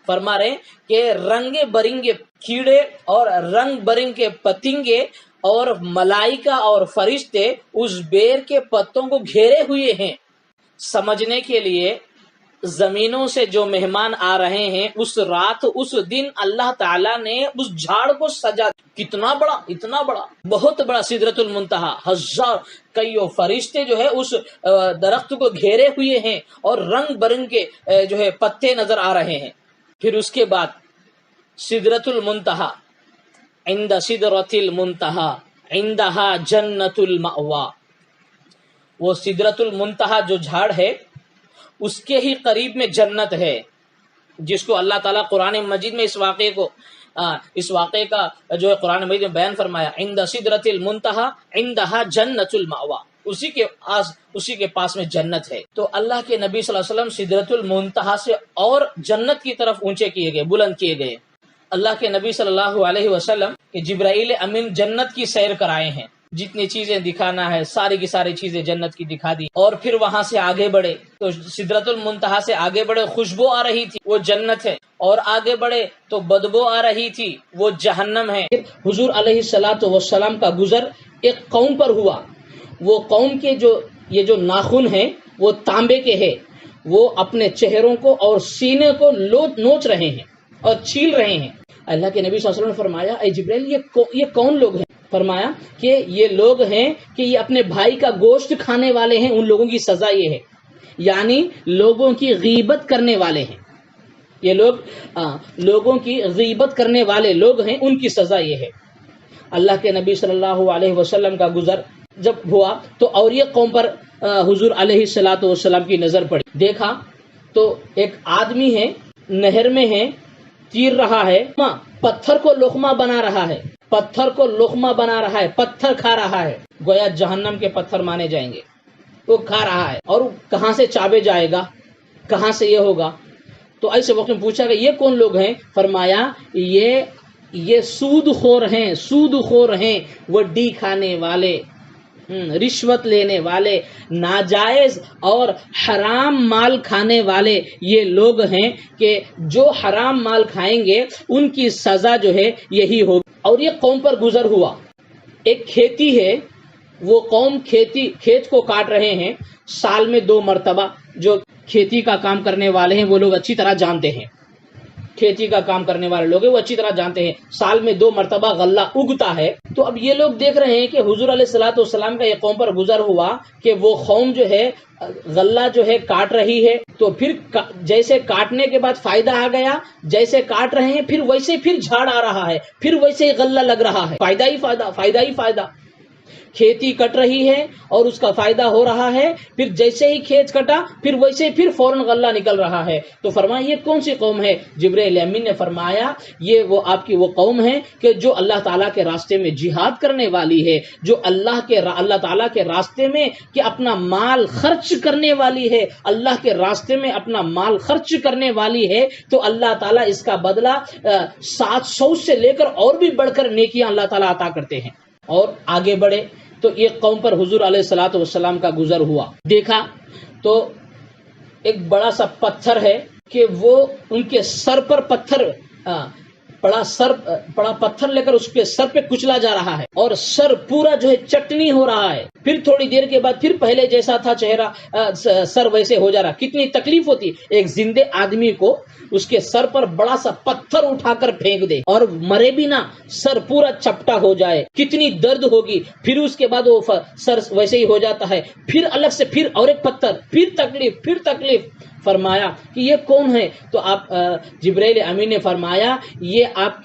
فرما رہے کہ رنگ برنگے کیڑے اور رنگ برنگ کے پتنگے اور ملائکہ اور فرشتے اس بیر کے پتوں کو گھیرے ہوئے ہیں۔ سمجھنے کے لیے زمینوں سے جو مہمان آ رہے ہیں اس رات اس دن اللہ تعالیٰ نے اس جھاڑ کو سجا، کتنا بڑا، اتنا بڑا، بہت بڑا سدرۃ المنتہا، ہزار کئیوں فرشتے جو ہے اس درخت کو گھیرے ہوئے ہیں اور رنگ برنگ کے جو ہے پتے نظر آ رہے ہیں۔ پھر اس کے بعد سدرۃ المنتہا، عند سدرۃ المنتہا عندہا جنت المأوا، وہ سدرۃ المنتہا جو جھاڑ ہے اس کے ہی قریب میں جنت ہے، جس کو اللہ تعالیٰ قرآن مجید میں اس واقعے کا جو ہے قرآن مجید میں بیان فرمایا، عند سدرۃ المنتہا عندہا جنت المأوا، اسی کے پاس میں جنت ہے۔ تو اللہ کے نبی صلی اللہ علیہ وسلم سدرۃ المنتہا سے اور جنت کی طرف اونچے کیے گئے، بلند کیے گئے۔ اللہ کے نبی صلی اللہ علیہ وسلم کہ جبرائیل امین جنت کی سیر کرائے ہیں، جتنی چیزیں دکھانا ہے ساری کی ساری چیزیں جنت کی دکھا دی، اور پھر وہاں سے آگے بڑھے تو سدرۃ المنتہا سے آگے بڑھے، خوشبو آ رہی تھی، وہ جنت ہے، اور آگے بڑھے تو بدبو آ رہی تھی، وہ جہنم ہے۔ حضور علیہ الصلوۃ والسلام کا گزر ایک قوم پر ہوا، وہ قوم کے یہ جو ناخن ہیں وہ تانبے کے ہیں، وہ اپنے چہروں کو اور سینے کو نوچ رہے ہیں اور چھیل رہے ہیں۔ اللہ کے نبی صلی اللہ علیہ وسلم نے فرمایا، اے جبرائیل یہ کون لوگ ہیں؟ فرمایا کہ یہ لوگ ہیں کہ یہ اپنے بھائی کا گوشت کھانے والے ہیں، ان لوگوں کی سزا یہ ہے، یعنی لوگوں کی غیبت کرنے والے ہیں، یہ لوگ لوگوں کی غیبت کرنے والے لوگ ہیں، ان کی سزا یہ ہے۔ اللہ کے نبی صلی اللہ علیہ وسلم کا گزر جب ہوا تو اور یہ قوم پر حضور علیہ الصلوۃ والسلام کی نظر پڑی، دیکھا تو ایک آدمی ہے، نہر میں ہے، چیر رہا ہے، پتھر کو لقمہ بنا رہا ہے، پتھر کو لقمہ بنا رہا ہے، پتھر کھا رہا ہے، گویا جہنم کے پتھر مانے جائیں گے، وہ کھا رہا ہے، اور کہاں سے چابے جائے گا، کہاں سے یہ ہوگا؟ تو ایسے وقت میں پوچھا کہ یہ کون لوگ ہیں؟ فرمایا یہ سود خور ہیں، سود خور ہیں، وڈی کھانے والے، رشوت لینے والے، ناجائز اور حرام مال کھانے والے یہ لوگ ہیں کہ جو حرام مال کھائیں گے ان کی سزا جو ہے یہی ہوگی۔ اور یہ قوم پر گزر ہوا، ایک کھیتی ہے، وہ قوم کھیت کو کاٹ رہے ہیں، سال میں 2 مرتبہ، جو کھیتی کا کام کرنے والے ہیں وہ لوگ اچھی طرح جانتے ہیں، کھیتی کا کام کرنے والے لوگ ہیں وہ اچھی طرح جانتے ہیں، سال میں 2 مرتبہ غلہ اگتا ہے۔ تو اب یہ لوگ دیکھ رہے ہیں کہ حضور علیہ الصلوۃ والسلام کا یہ قوم پر گزر ہوا کہ وہ قوم جو ہے غلہ جو ہے کاٹ رہی ہے، تو پھر جیسے کاٹنے کے بعد فائدہ آ گیا، جیسے کاٹ رہے ہیں پھر ویسے پھر جھاڑ آ رہا ہے، پھر ویسے ہی غلہ لگ رہا ہے، فائدہ ہی فائدہ، فائدہ ہی فائدہ، کھیتی کٹ رہی ہے اور اس کا فائدہ ہو رہا ہے، پھر جیسے ہی کھیت کٹا پھر ویسے پھر فوراً غلہ نکل رہا ہے۔ تو فرمایا یہ کون سی قوم ہے؟ جبرائیل امین نے فرمایا یہ وہ آپ کی وہ قوم ہے کہ جو اللہ تعالیٰ کے راستے میں جہاد کرنے والی ہے، جو اللہ تعالیٰ کے راستے میں کہ اپنا مال خرچ کرنے والی ہے، اللہ کے راستے میں اپنا مال خرچ کرنے والی ہے، تو اللہ تعالیٰ اس کا بدلہ 700 سے لے کر اور بھی بڑھ کر نیکیاں اللہ تعالیٰ عطا کرتے ہیں۔ اور آگے بڑھے تو یہ قوم پر حضور علیہ الصلوۃ والسلام کا گزر ہوا، دیکھا تو ایک بڑا سا پتھر ہے کہ وہ ان کے سر پر بڑا پتھر لے کر اس کے سر پہ کچلا جا رہا ہے، اور سر پورا جو ہے چٹنی ہو رہا ہے، پھر تھوڑی دیر کے بعد پھر پہلے جیسا تھا چہرہ سر ویسے ہو جا رہا۔ کتنی تکلیف ہوتی ایک زندے آدمی کو اس کے سر پر بڑا سا پتھر اٹھا کر پھینک دے اور مرے بھی نہ، سر پورا چپٹا ہو جائے، کتنی درد ہوگی، پھر اس کے بعد وہ سر ویسے ہی ہو جاتا ہے، پھر الگ سے پھر اور ایک پتھر، پھر تکلیف۔ فرمایا کہ یہ کون ہے؟ تو آپ جبرائیل امین نے فرمایا یہ آپ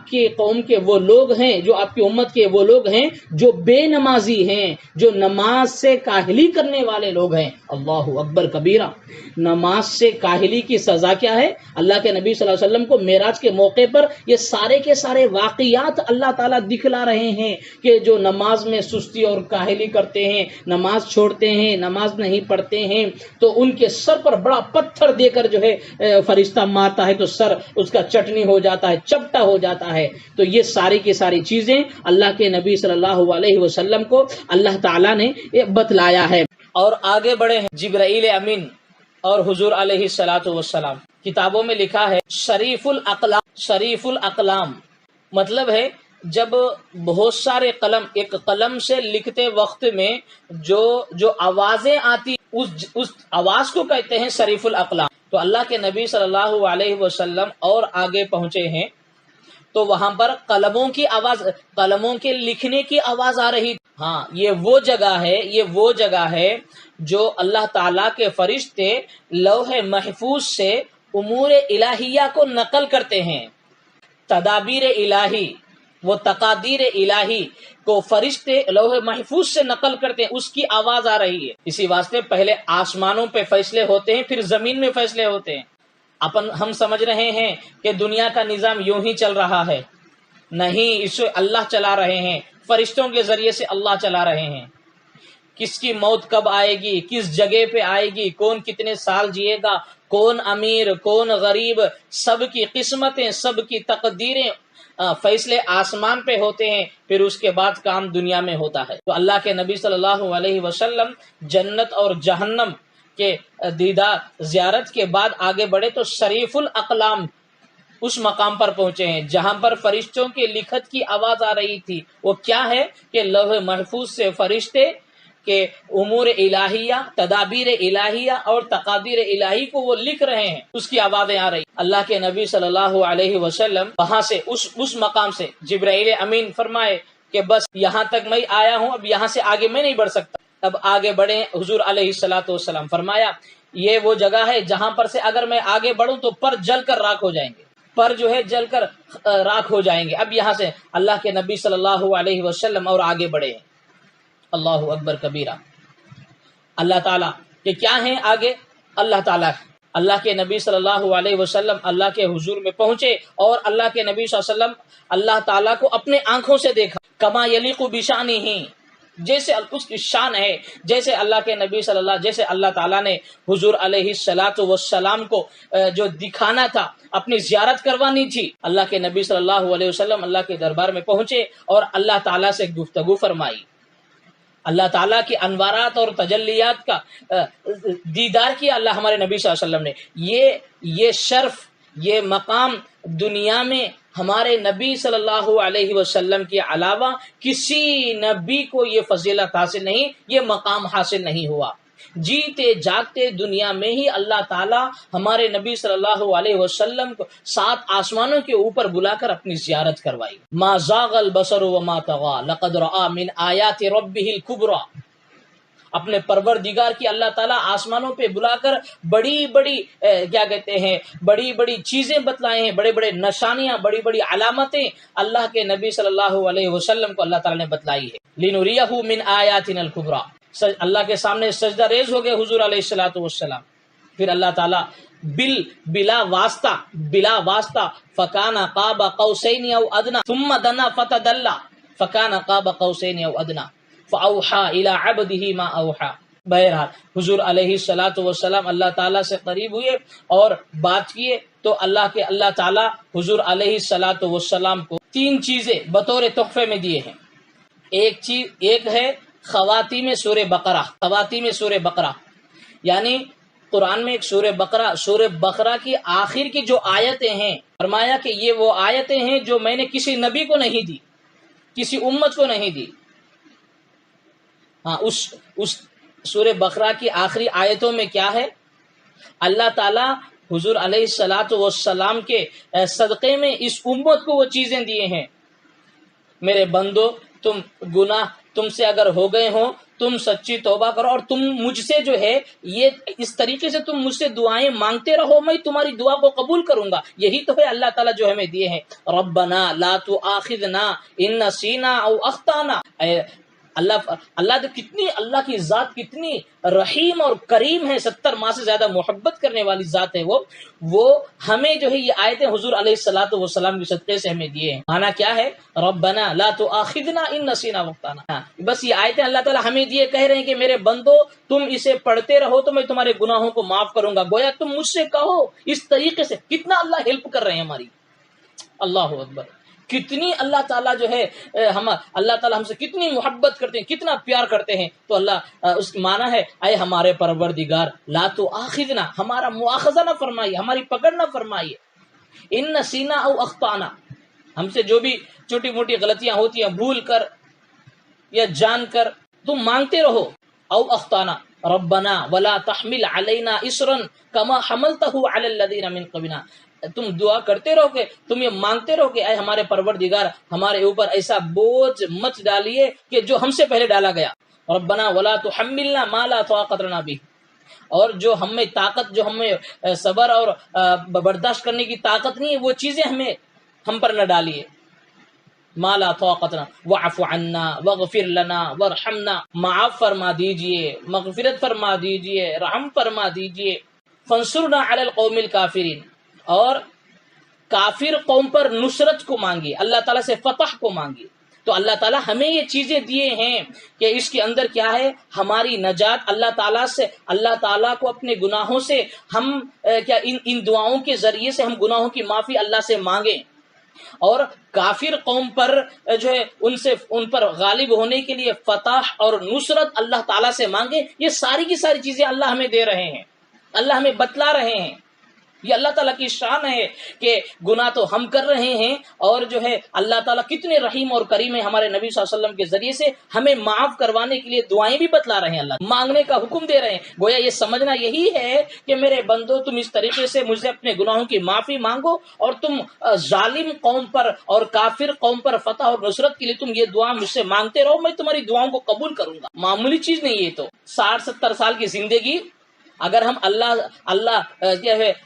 کی قوم کے وہ لوگ ہیں، جو آپ کی امت کے وہ لوگ ہیں جو بے نمازی ہیں، جو نماز سے کاہلی کرنے والے لوگ ہیں۔ اللہ اکبر کبیرہ۔ نماز سے کاہلی کی سزا کیا ہے؟ اللہ کے نبی صلی اللہ علیہ وسلم کو معراج کے موقع پر یہ سارے کے سارے واقعات اللہ تعالیٰ دکھلا رہے ہیں کہ جو نماز میں سستی اور کاہلی کرتے ہیں، نماز چھوڑتے ہیں، نماز نہیں پڑھتے ہیں، تو ان کے سر پر بڑا پتھر دے کر جو ہے فرشتہ مارتا ہے تو سر اس کا چٹنی ہو جاتا ہے، چپٹا ہو جاتا ہے۔ تو یہ ساری کی ساری چیزیں اللہ کے نبی صلی اللہ علیہ وسلم کو اللہ تعالیٰ نے بتلایا ہے۔ اور آگے بڑھے ہیں جبرائیل امین اور حضور علیہ الصلوۃ والسلام، کتابوں میں لکھا ہے شریف الاقلام، شریف الاقلام مطلب ہے جب بہت سارے قلم ایک قلم سے لکھتے وقت میں جو آوازیں آتی اس آواز کو کہتے ہیں صریف الاقلام. تو اللہ کے نبی صلی اللہ علیہ وسلم اور آگے پہنچے ہیں تو وہاں پر قلموں کی آواز، قلموں کے لکھنے کی آواز آ رہی. ہاں یہ وہ جگہ ہے جو اللہ تعالیٰ کے فرشتے لوح محفوظ سے امور الہیہ کو نقل کرتے ہیں. تدابیر الہی، وہ تقادیر الہی کو فرشتے لوح محفوظ سے نقل کرتے ہیں، اس کی آواز آ رہی ہے. اسی واسطے پہلے آسمانوں پہ فیصلے ہوتے ہیں، پھر زمین میں فیصلے ہوتے ہیں. ہم سمجھ رہے ہیں کہ دنیا کا نظام یوں ہی چل رہا ہے، نہیں، اسے اللہ چلا رہے ہیں، فرشتوں کے ذریعے سے اللہ چلا رہے ہیں. کس کی موت کب آئے گی، کس جگہ پہ آئے گی، کون کتنے سال جیے گا، کون امیر کون غریب، سب کی قسمتیں، سب کی تقدیریں، فیصلے آسمان پہ ہوتے ہیں، پھر اس کے بعد کام دنیا میں ہوتا ہے. تو اللہ کے نبی صلی اللہ علیہ وسلم جنت اور جہنم کے دیدار زیارت کے بعد آگے بڑھے تو شریف الاقلام اس مقام پر پہنچے ہیں جہاں پر فرشتوں کے لکھت کی آواز آ رہی تھی. وہ کیا ہے کہ لوح محفوظ سے فرشتے کہ امور الہیہ، تدابیر الہیہ اور تقادیر الہی کو وہ لکھ رہے ہیں، اس کی آوازیں آ رہی. اللہ کے نبی صلی اللہ علیہ وسلم وہاں سے اس مقام سے جبرائیل امین فرمائے کہ بس یہاں تک میں آیا ہوں، اب یہاں سے آگے میں نہیں بڑھ سکتا. اب آگے بڑھے. حضور علیہ الصلوۃ والسلام فرمایا یہ وہ جگہ ہے جہاں پر سے اگر میں آگے بڑھوں تو پر جل کر راکھ ہو جائیں گے، پر جو ہے جل کر راکھ ہو جائیں گے. اب یہاں سے اللہ کے نبی صلی اللہ علیہ وسلم اور آگے بڑھے ہیں. اللہ اکبر کبیرہ. اللہ تعالیٰ کہ کیا ہیں آگے؟ اللہ تعالیٰ، اللہ کے نبی صلی اللہ علیہ وسلم اللہ کے حضور میں پہنچے اور اللہ کے نبی صلی اللہ علیہ وسلم اللہ تعالیٰ کو اپنے آنکھوں سے دیکھا. کما یلیق بشانہ، جیسے اس کی شان ہے، جیسے اللہ کے نبی صلی اللہ، جیسے اللہ تعالیٰ نے حضور علیہ الصلوۃ والسلام کو جو دکھانا تھا، اپنی زیارت کروانی تھی، اللہ کے نبی صلی اللہ علیہ وسلم اللہ کے دربار میں پہنچے اور اللہ تعالیٰ سے گفتگو فرمائی. اللہ تعالیٰ کی انوارات اور تجلیات کا دیدار کیا اللہ ہمارے نبی صلی اللہ علیہ وسلم نے. یہ شرف، یہ مقام دنیا میں ہمارے نبی صلی اللہ علیہ وسلم کے علاوہ کسی نبی کو یہ فضیلت حاصل نہیں، یہ مقام حاصل نہیں ہوا. جیتے جاگتے دنیا میں ہی اللہ تعالیٰ ہمارے نبی صلی اللہ علیہ وسلم کو 7 آسمانوں کے اوپر بلا کر اپنی زیارت کروائی. ما زاغ البصر وما طغى لقد رأى من آیات ربه الکبریٰ. اپنے پروردگار کی اللہ تعالیٰ آسمانوں پہ بلا کر بڑی بڑی بڑی بڑی چیزیں بتلائے ہیں، بڑے بڑے نشانیاں، بڑی بڑی علامتیں اللہ کے نبی صلی اللہ علیہ وسلم کو اللہ تعالیٰ نے بتلائی ہے. لنریہ من آیاتنا الکبریٰ. اللہ کے سامنے سجدہ ریز ہو گئے حضور علیہ الصلوۃ والسلام. پھر اللہ تعالیٰ بلا واسطہ فکان قاب قوسین او ادنی ثم دنا فتدلى فکان قاب قوسین او ادنی فاوحى الى عبده ما اوحى. بہرحال حضور علیہ الصلوۃ والسلام اللہ تعالیٰ سے قریب ہوئے اور بات کیے تو اللہ تعالیٰ حضور علیہ الصلوۃ والسلام کو 3 چیزیں بطور تحفے میں دیے ہیں. ایک ہے خواتیم سورہ بقرہ، یعنی قرآن میں ایک سورہ بقرہ کی آخر کی جو آیتیں ہیں، فرمایا کہ یہ وہ آیتیں ہیں جو میں نے کسی نبی کو نہیں دی، کسی امت کو نہیں دی. ہاں، اس سورہ بقرہ کی آخری آیتوں میں کیا ہے؟ اللہ تعالیٰ حضور علیہ الصلوۃ والسلام کے صدقے میں اس امت کو وہ چیزیں دیے ہیں. میرے بندو، تم گناہ تم سے اگر ہو گئے ہوں، تم سچی توبہ کرو اور تم مجھ سے جو ہے یہ اس طریقے سے تم مجھ سے دعائیں مانگتے رہو، میں تمہاری دعا کو قبول کروں گا. یہی تو ہے اللہ تعالیٰ جو ہمیں دیے ہیں. ربنا لا تؤاخذنا ان نسینا او اخطانا. اللہ اللہ کی ذات کتنی رحیم اور کریم ہے، 70 ماہ سے زیادہ محبت کرنے والی ذات ہے. وہ ہمیں جو ہے یہ آیتیں حضور علیہ الصلوۃ والسلام کے صدقے سے ہمیں دیے ہیں. مانا کیا ہے؟ ربنا لا تؤاخذنا ان نسینا واخطانا. بس یہ آیتیں اللہ تعالیٰ ہمیں دیے، کہہ رہے ہیں کہ میرے بندو تم اسے پڑھتے رہو تو میں تمہارے گناہوں کو معاف کروں گا. گویا تم مجھ سے کہو اس طریقے سے. کتنا اللہ ہیلپ کر رہے ہیں ہماری. اللہ اکبر. کتنی اللہ تعالیٰ جو ہے اللہ تعالیٰ ہم سے کتنی محبت کرتے ہیں، کتنا پیار کرتے ہیں. تو اللہ اس کی معنی ہے اے ہمارے پروردگار لا تؤاخذنا، ہمارا مؤاخذہ نہ فرمائیے، ہماری پکڑ نہ فرمائیے. ان نسینا او اخطانا، ہم سے جو بھی چھوٹی موٹی غلطیاں ہوتی ہیں بھول کر یا جان کر، تم مانگتے رہو، او اخطانا ربنا ولا تحمل علینا اسرا کما حملتہ علی الذین من قبلنا، تم دعا کرتے رہو، کہ تم یہ مانگتے رہو کہ اے ہمارے پروردگار ہمارے اوپر ایسا بوجھ مت ڈالیے کہ جو ہم سے پہلے ڈالا گیا، ربنا ولا تحملنا ما لا طاقت لنا به، اور جو ہمیں طاقت، جو ہمیں صبر اور برداشت کرنے کی طاقت نہیں ہے، وہ چیزیں ہم پر نہ ڈالیے، ما لا طاقت لنا واعف عنا واغفر لنا وارحمنا، معاف فرما دیجئے، مغفرت فرما دیجئے، رحم فرما دیجئے، فانصرنا علی القوم الکافرین، اور کافر قوم پر نصرت کو مانگیے، اللہ تعالیٰ سے فتح کو مانگیے۔ تو اللہ تعالیٰ ہمیں یہ چیزیں دیے ہیں کہ اس کے اندر کیا ہے، ہماری نجات اللہ تعالیٰ سے، اللہ تعالیٰ کو اپنے گناہوں سے ہم کیا ان دعاؤں کے ذریعے سے ہم گناہوں کی معافی اللہ سے مانگیں، اور کافر قوم پر جو ہے ان پر غالب ہونے کے لیے فتح اور نصرت اللہ تعالیٰ سے مانگیں۔ یہ ساری کی ساری چیزیں اللہ ہمیں دے رہے ہیں، اللہ ہمیں بتلا رہے ہیں۔ یہ اللہ تعالیٰ کی شان ہے کہ گناہ تو ہم کر رہے ہیں، اور جو ہے اللہ تعالیٰ کتنے رحیم اور کریم ہے، ہمارے نبی صلی اللہ علیہ وسلم کے ذریعے سے ہمیں معاف کروانے کے لیے دعائیں بھی بتلا رہے ہیں، اللہ مانگنے کا حکم دے رہے ہیں۔ گویا یہ سمجھنا یہی ہے کہ میرے بندو، تم اس طریقے سے مجھ سے اپنے گناہوں کی معافی مانگو، اور تم ظالم قوم پر اور کافر قوم پر فتح اور نصرت کے لیے تم یہ دعا مجھ سے مانگتے رہو، میں تمہاری دعاؤں کو قبول کروں گا۔ معمولی چیز نہیں یہ تو، 60-70 سال کی زندگی اگر ہم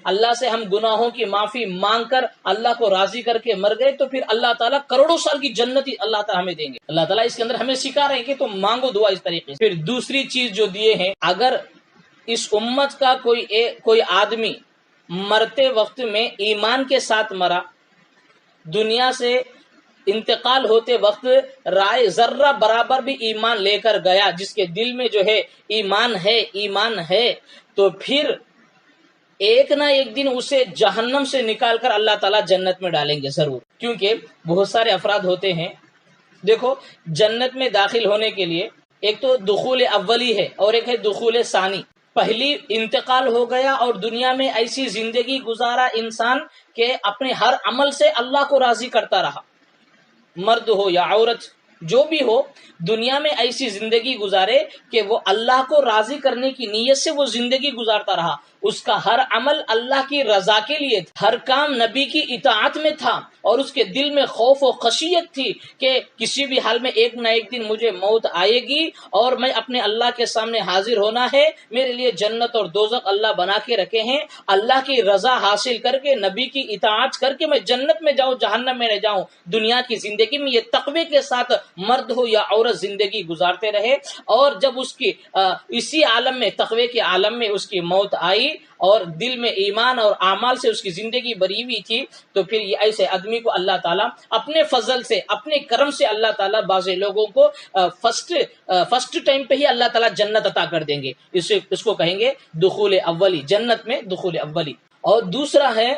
اللہ سے ہم گناہوں کی معافی مانگ کر اللہ کو راضی کر کے مر گئے، تو پھر اللہ تعالیٰ کروڑوں سال کی جنت اللہ تعالیٰ ہمیں دیں گے۔ اللہ تعالیٰ اس کے اندر ہمیں سکھا رہے ہیں کہ تم مانگو دعا اس طریقے سے۔ پھر دوسری چیز جو دیے ہیں، اگر اس امت کا کوئی آدمی مرتے وقت میں ایمان کے ساتھ مرا، دنیا سے انتقال ہوتے وقت رائے ذرہ برابر بھی ایمان لے کر گیا، جس کے دل میں جو ہے ایمان ہے، تو پھر ایک نہ ایک دن اسے جہنم سے نکال کر اللہ تعالیٰ جنت میں ڈالیں گے ضرور۔ کیونکہ بہت سارے افراد ہوتے ہیں، دیکھو جنت میں داخل ہونے کے لیے ایک تو دخول اولی ہے اور ایک ہے دخول ثانی۔ پہلی انتقال ہو گیا اور دنیا میں ایسی زندگی گزارا انسان کہ اپنے ہر عمل سے اللہ کو راضی کرتا رہا، مرد ہو یا عورت جو بھی ہو، دنیا میں ایسی زندگی گزارے کہ وہ اللہ کو راضی کرنے کی نیت سے وہ زندگی گزارتا رہا، اس کا ہر عمل اللہ کی رضا کے لیے تھا، ہر کام نبی کی اطاعت میں تھا، اور اس کے دل میں خوف و خشیت تھی کہ کسی بھی حال میں ایک نہ ایک دن مجھے موت آئے گی اور میں اپنے اللہ کے سامنے حاضر ہونا ہے، میرے لیے جنت اور دوزخ اللہ بنا کے رکھے ہیں، اللہ کی رضا حاصل کر کے نبی کی اطاعت کر کے میں جنت میں جاؤں، جہنم میں نہ جاؤں۔ دنیا کی زندگی میں یہ تقوی کے ساتھ مرد ہو یا عورت زندگی گزارتے رہے، اور جب اس کی اسی عالم میں، تقوی کے عالم میں اس کی موت آئی اور دل میں ایمان اور اعمال سے اس کی زندگی بری ہوئی تھی، تو پھر یہ ایسے آدمی کو اللہ تعالیٰ اپنے فضل سے، اپنے کرم سے اللہ تعالیٰ بعض لوگوں کو فرسٹ ٹائم پہ ہی اللہ تعالیٰ جنت عطا کر دیں گے، اس کو کہیں گے دخول اولی، جنت میں دخول اولی۔ اور دوسرا ہے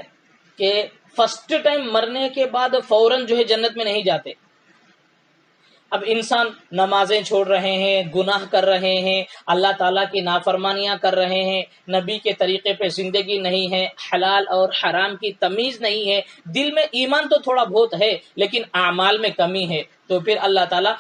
کہ فرسٹ ٹائم مرنے کے بعد فوراً جو ہے جنت میں نہیں جاتے۔ اب انسان نمازیں چھوڑ رہے ہیں، گناہ کر رہے ہیں، اللہ تعالیٰ کی نافرمانیاں کر رہے ہیں، نبی کے طریقے پہ زندگی نہیں ہے، حلال اور حرام کی تمیز نہیں ہے، دل میں ایمان تو تھوڑا بہت ہے لیکن اعمال میں کمی ہے، تو پھر اللہ تعالیٰ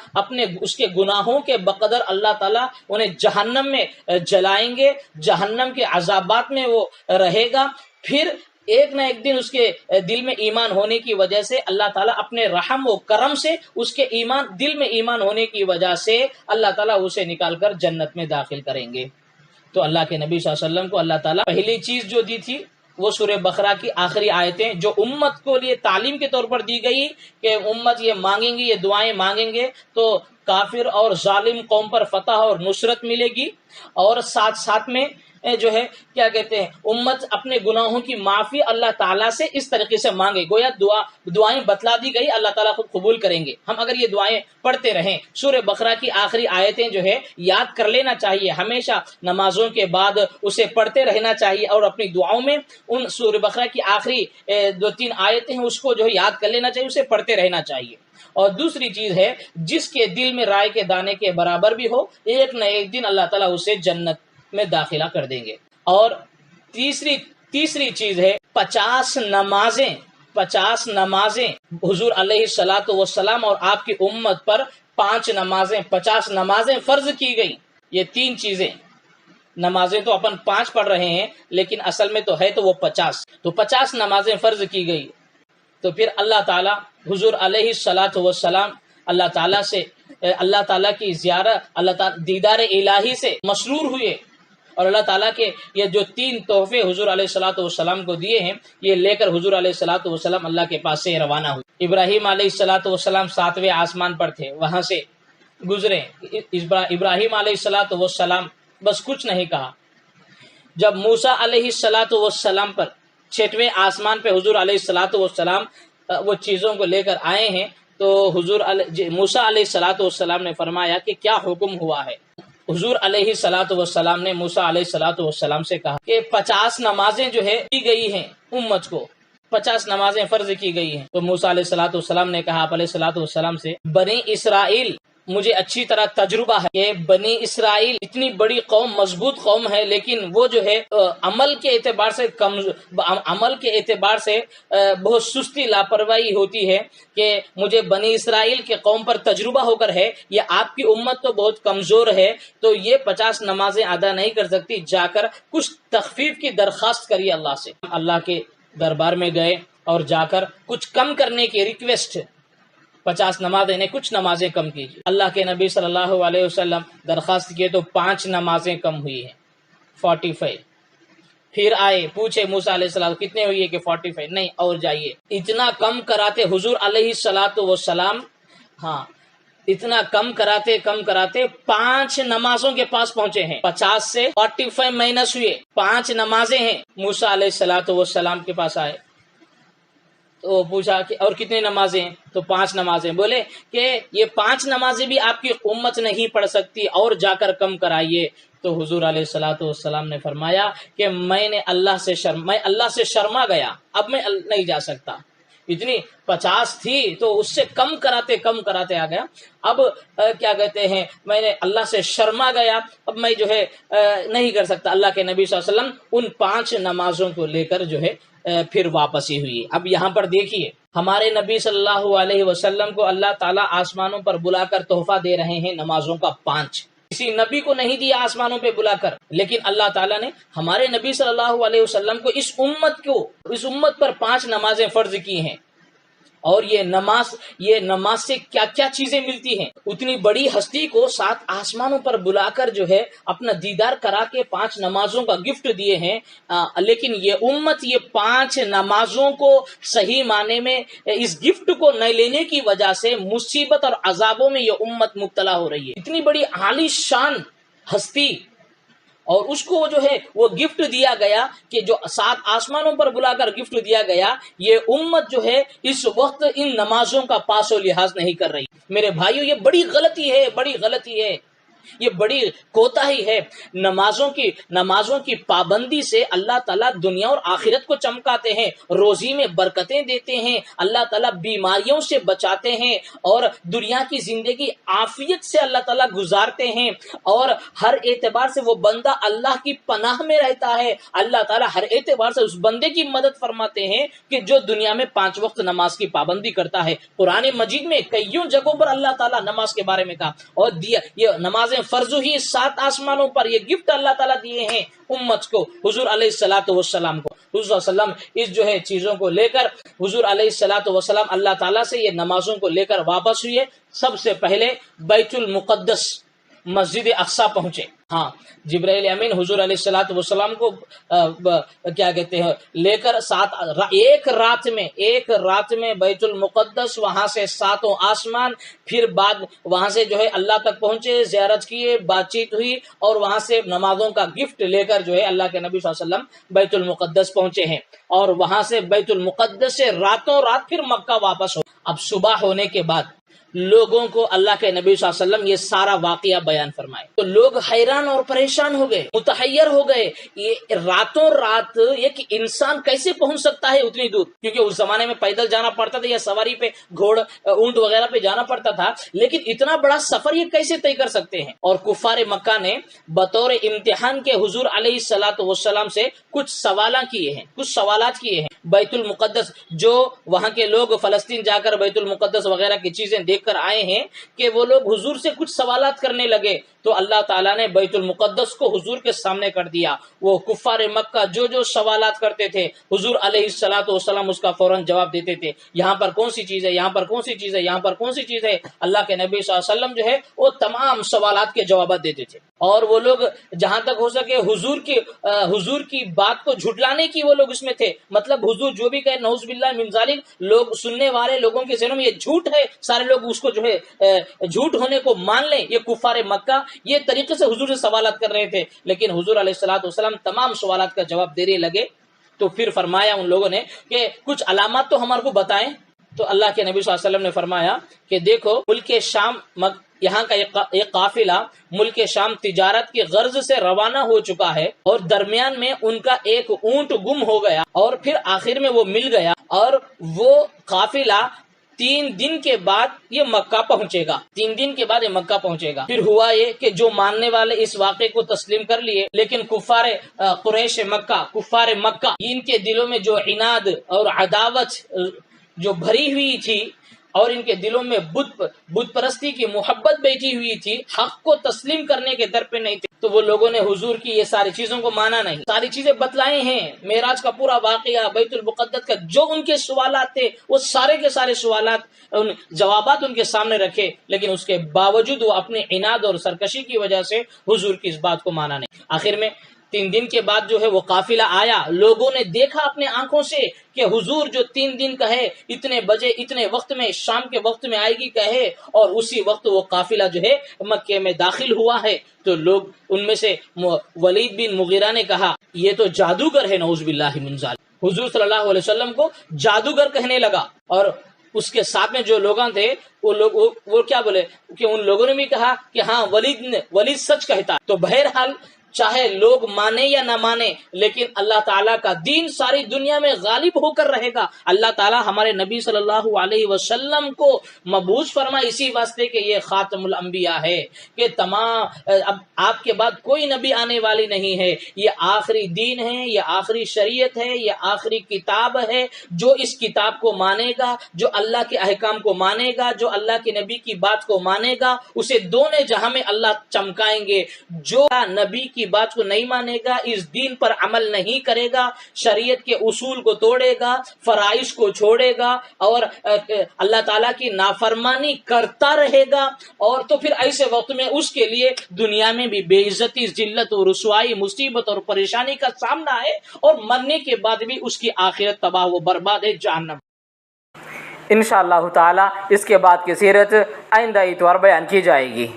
اس کے گناہوں کے بقدر اللہ تعالیٰ انہیں جہنم میں جلائیں گے، جہنم کے عذابات میں وہ رہے گا۔ پھر ایک نہ ایک دن اس کے دل میں ایمان ہونے کی وجہ سے اللہ تعالیٰ اپنے رحم و کرم سے اس کے دل میں ایمان ہونے کی وجہ سے اللہ تعالیٰ اسے نکال کر جنت میں داخل کریں گے۔ تو اللہ کے نبی صلی اللہ علیہ وسلم کو اللہ تعالیٰ پہلی چیز جو دی تھی وہ سورہ بقرہ کی آخری آیتیں، جو امت کو لیے تعلیم کے طور پر دی گئی کہ امت یہ مانگیں گی، یہ دعائیں مانگیں گے تو کافر اور ظالم قوم پر فتح اور نصرت ملے گی، اور ساتھ ساتھ میں جو ہے کیا کہتے ہیں، امت اپنے گناہوں کی معافی اللہ تعالیٰ سے اس طریقے سے مانگے۔ گویا دعائیں بتلا دی گئی، اللہ تعالیٰ خود قبول کریں گے ہم اگر یہ دعائیں پڑھتے رہیں۔ سورہ بقرہ کی آخری آیتیں جو ہے یاد کر لینا چاہیے، ہمیشہ نمازوں کے بعد اسے پڑھتے رہنا چاہیے، اور اپنی دعاؤں میں ان سورہ بقرہ کی آخری 2-3 آیتیں ہیں اس کو جو ہے یاد کر لینا چاہیے، اسے پڑھتے رہنا چاہیے۔ اور دوسری چیز ہے، جس کے دل میں رائے کے دانے کے برابر بھی ہو، ایک نہ ایک دن اللہ تعالیٰ اسے جنت میں داخلہ کر دیں گے۔ اور تیسری چیز ہے 50 نمازیں 50 نمازیں حضور علیہ الصلوۃ والسلام اور آپ کی امت پر 5 نمازیں 50 نمازیں فرض کی گئی. یہ 3 چیزیں، نمازیں تو اپن 5 پڑھ رہے ہیں لیکن اصل میں تو ہے تو وہ 50، تو 50 نمازیں فرض کی گئی. تو پھر اللہ تعالیٰ حضور علیہ الصلوۃ والسلام اللہ تعالیٰ کی زیارت، اللہ تعالیٰ دیدار الہی سے مسرور ہوئے، اور اللہ تعالیٰ کے یہ جو 3 تحفے حضور علیہ الصلوۃ والسلام کو دیے ہیں، یہ لے کر حضور علیہ الصلوۃ والسلام اللہ کے پاس سے روانہ ہوئے. ابراہیم علیہ الصلوۃ والسلام 7ویں آسمان پر تھے، وہاں سے گزرے. ابراہیم علیہ الصلوۃ والسلام بس کچھ نہیں کہا. جب موسیٰ علیہ الصلوۃ والسلام پر 6ویں آسمان پہ حضور علیہ الصلوۃ والسلام وہ چیزوں کو لے کر آئے ہیں، تو موسیٰ علیہ الصلوۃ والسلام نے فرمایا کہ کیا حکم ہوا ہے. حضور علیہ الصلوۃ والسلام نے موسیٰ علیہ الصلوۃ والسلام سے کہا کہ 50 نمازیں جو ہے دی گئی ہیں امت کو، 50 نمازیں فرض کی گئی ہیں. تو موسیٰ علیہ الصلوۃ والسلام نے کہا آپ علیہ الصلوۃ والسلام سے، بنی اسرائیل، مجھے اچھی طرح تجربہ ہے کہ بنی اسرائیل اتنی بڑی قوم، مضبوط قوم ہے، لیکن وہ جو ہے عمل کے اعتبار سے بہت سستی، لاپرواہی ہوتی ہے. کہ مجھے بنی اسرائیل کے قوم پر تجربہ ہو کر ہے، یہ آپ کی امت تو بہت کمزور ہے، تو یہ 50 نمازیں ادا نہیں کر سکتی، جا کر کچھ تخفیف کی درخواست کریے اللہ سے. اللہ کے دربار میں گئے اور جا کر کچھ کم کرنے کی ریکویسٹ، 50 نمازیں نہیں، کچھ نمازیں کم کیجیے. اللہ کے نبی صلی اللہ علیہ وسلم درخواست کیے تو 5 نمازیں کم ہوئی ہیں، 45. پھر آئے پوچھے موسیٰ علیہ السلام کتنے ہوئی ہے کہ 45. نہیں، اور جائیے. اتنا کم کراتے حضور علیہ الصلوۃ والسلام، اتنا کم کراتے 5 نمازوں کے پاس پہنچے ہیں. 50 سے 45 مائنس ہوئے، 5 نمازیں ہیں. موسیٰ علیہ الصلوۃ والسلام کے پاس آئے تو پوچھا کہ اور کتنی نمازیں ہیں؟ تو 5 نمازیں. بولے کہ یہ 5 نمازیں بھی آپ کی امت نہیں پڑھ سکتی، اور جا کر کم کرائیے. تو حضور علیہ الصلوۃ والسلام نے فرمایا کہ میں اللہ سے شرما گیا، اب میں نہیں جا سکتا. اتنی 50 تھی تو اس سے کم کراتے آ گیا. اب کیا کہتے ہیں، میں نے اللہ سے شرما گیا، اب میں جو ہے نہیں کر سکتا. اللہ کے نبی صلی اللہ علیہ وسلم ان 5 نمازوں کو لے کر جو ہے پھر واپسی ہوئی. اب یہاں پر دیکھیے، ہمارے نبی صلی اللہ علیہ وسلم کو اللہ تعالیٰ آسمانوں پر بلا کر تحفہ دے رہے ہیں نمازوں کا 5. کسی نبی کو نہیں دیا آسمانوں پہ بلا کر، لیکن اللہ تعالیٰ نے ہمارے نبی صلی اللہ علیہ وسلم کو اس امت پر 5 نمازیں فرض کی ہیں. اور یہ نماز سے کیا کیا چیزیں ملتی ہیں. اتنی بڑی ہستی کو 7 آسمانوں پر بلا کر جو ہے اپنا دیدار کرا کے 5 نمازوں کا گفٹ دیے ہیں. لیکن یہ امت یہ 5 نمازوں کو صحیح معنی میں اس گفٹ کو نہ لینے کی وجہ سے مصیبت اور عذابوں میں یہ امت مبتلا ہو رہی ہے. اتنی بڑی عالی شان ہستی، اور اس کو جو ہے وہ گفٹ دیا گیا کہ جو 7 آسمانوں پر بلا کر گفٹ دیا گیا، یہ امت جو ہے اس وقت ان نمازوں کا پاس و لحاظ نہیں کر رہی. میرے بھائیو، یہ بڑی غلطی ہے، یہ بڑی کوتاہی ہے. نمازوں کی پابندی سے اللہ تعالیٰ دنیا اور آخرت کو چمکاتے ہیں، روزی میں برکتیں دیتے ہیں، اللہ تعالیٰ بیماریوں سے بچاتے ہیں، اور دنیا کی زندگی عافیت سے اللہ تعالیٰ گزارتے ہیں، اور ہر اعتبار سے وہ بندہ اللہ کی پناہ میں رہتا ہے. اللہ تعالیٰ ہر اعتبار سے اس بندے کی مدد فرماتے ہیں کہ جو دنیا میں 5 وقت نماز کی پابندی کرتا ہے. قرآن مجید میں کئیوں جگہوں پر اللہ تعالیٰ نماز کے بارے میں کہا اور دیا. یہ نمازیں فرض ہی 7 آسمانوں پر، یہ گفٹ اللہ تعالیٰ دیے ہیں امت کو، حضور علیہ الصلوۃ والسلام کو. حضور صلی اللہ علیہ وسلم اس جو ہے چیزوں کو لے کر حضور علیہ الصلوۃ والسلام اللہ تعالیٰ سے یہ نمازوں کو لے کر واپس ہوئے. سب سے پہلے بیت المقدس مسجد اقصی پہنچے. جبرائیل امین حضور علیہ الصلوۃ والسلام کو کیا کہتے ہیں لے کر ایک رات میں بیت المقدس، وہاں سے 7 آسمان، پھر بعد وہاں سے جو ہے اللہ تک پہنچے، زیارت کیے، بات چیت ہوئی، اور وہاں سے نمازوں کا گفٹ لے کر جو ہے اللہ کے نبی صلی اللہ علیہ وسلم بیت المقدس پہنچے ہیں. اور وہاں سے بیت المقدس سے راتوں رات پھر مکہ واپس ہو. اب صبح ہونے کے بعد لوگوں کو اللہ کے نبی صلی اللہ علیہ وسلم یہ سارا واقعہ بیان فرمائے تو لوگ حیران اور پریشان ہو گئے، متحیر ہو گئے، یہ راتوں رات یہ کہ انسان کیسے پہنچ سکتا ہے اتنی دور، کیونکہ اس زمانے میں پیدل جانا پڑتا تھا یا سواری پہ گھوڑ اونٹ وغیرہ پہ جانا پڑتا تھا، لیکن اتنا بڑا سفر یہ کیسے طے کر سکتے ہیں؟ اور کفار مکہ نے بطور امتحان کے حضور علیہ الصلوۃ والسلام سے کچھ سوالات کیے ہیں، بیت المقدس جو وہاں کے لوگ فلسطین جا کر بیت المقدس وغیرہ کی چیزیں دیکھ کر آئے ہیں کہ وہ لوگ حضور سے کچھ سوالات کرنے لگے، تو اللہ تعالیٰ نے بیت المقدس کو حضور کے سامنے کر دیا۔ وہ کفار مکہ جو سوالات کرتے تھے حضور علیہ الصلوۃ والسلام اس کا فوراً جواب دیتے تھے، یہاں پر کون سی چیز ہے، یہاں پر کون سی چیز ہے، یہاں پر کون سی چیز ہے، اللہ کے نبی صلی اللہ علیہ وسلم جو ہے وہ تمام سوالات کے جوابات دیتے تھے۔ اور وہ لوگ جہاں تک ہو سکے حضور کی بات کو جھٹلانے کی وہ لوگ اس میں تھے، مطلب حضور جو بھی کہے نعوذ باللہ من ذالک، لوگ سننے والے لوگوں کے ذہنوں میں یہ جھوٹ ہے، سارے لوگ اس کو جو ہے جھوٹ ہونے کو مان لیں۔ یہ کفار مکہ یہ طریقے سے حضور سے سوالات کر رہے تھے، لیکن حضور علیہ الصلوۃ والسلام تمام سوالات کا جواب دینے لگے۔ تو پھر فرمایا ان لوگوں نے کہ کچھ علامات تو ہمارے کو بتائیں، تو اللہ کے نبی صلی اللہ علیہ وسلم نے فرمایا کہ دیکھو ملک شام یہاں کا ایک قافلہ ملک شام تجارت کی غرض سے روانہ ہو چکا ہے، اور درمیان میں ان کا ایک اونٹ گم ہو گیا، اور پھر آخر میں وہ مل گیا، اور وہ قافلہ 3 دن کے بعد یہ مکہ پہنچے گا، 3 دن کے بعد یہ مکہ پہنچے گا۔ پھر ہوا یہ کہ جو ماننے والے اس واقعے کو تسلیم کر لیے، لیکن کفار قریش مکہ، کفار مکہ، ان کے دلوں میں جو عناد اور عداوت جو بھری ہوئی تھی، اور ان کے دلوں میں بت پرستی کی محبت بیٹھی ہوئی تھی، حق کو تسلیم کرنے کے در پہ نہیں تھے، تو وہ لوگوں نے حضور کی یہ ساری چیزوں کو مانا نہیں، ساری چیزیں بتلائی ہیں، معراج کا پورا واقعہ، بیت المقدس کا جو ان کے سوالات تھے وہ سارے کے سارے سوالات جوابات ان کے سامنے رکھے، لیکن اس کے باوجود وہ اپنے عناد اور سرکشی کی وجہ سے حضور کی اس بات کو مانا نہیں۔ آخر میں 3 دن کے بعد جو ہے وہ قافلہ آیا، لوگوں نے دیکھا اپنے آنکھوں سے کہ حضور جو 3 دن کہے اتنے بجے اتنے وقت میں شام کے وقت میں آئے گی کہے، اور اسی وقت وہ قافلہ جو ہے مکے میں داخل ہوا ہے۔ تو لوگ ان میں سے ولید بن مغیرہ نے کہا یہ تو جادوگر ہے، نعوذ باللہ من ذالک، حضور صلی اللہ علیہ وسلم کو جادوگر کہنے لگا۔ اور اس کے ساتھ میں جو لوگ تھے وہ کیا بولے کہ ان لوگوں نے بھی کہا کہ ہاں ولید سچ کہتا۔ تو بہرحال چاہے لوگ مانے یا نہ مانے، لیکن اللہ تعالیٰ کا دین ساری دنیا میں غالب ہو کر رہے گا۔ اللہ تعالیٰ ہمارے نبی صلی اللہ علیہ وسلم کو مبعوث فرمائے اسی واسطے کہ یہ خاتم الانبیاء ہے، کہ تمام اب آپ کے بعد کوئی نبی آنے والی نہیں ہے، یہ آخری دین ہے، یہ آخری شریعت ہے، یہ آخری کتاب ہے۔ جو اس کتاب کو مانے گا، جو اللہ کے احکام کو مانے گا، جو اللہ کے نبی کی بات کو مانے گا، اسے دونے جہاں میں اللہ چمکائیں گے۔ جو نبی کی بات کو نہیں مانے گا، اس دین پر عمل نہیں کرے گا، شریعت کے اصول کو توڑے گا، فرائض کو چھوڑے گا، اور اللہ تعالیٰ کی نافرمانی کرتا رہے گا، اور تو پھر ایسے وقت میں اس کے لیے دنیا میں بھی بے عزتی، ذلت و رسوائی، مصیبت اور پریشانی کا سامنا ہے، اور مرنے کے بعد بھی اس کی آخرت تباہ و برباد ہے، جہنم۔ انشاءاللہ تعالی اس کے بعد کی سیرت آئندہ اتوار بیان کی جائے گی۔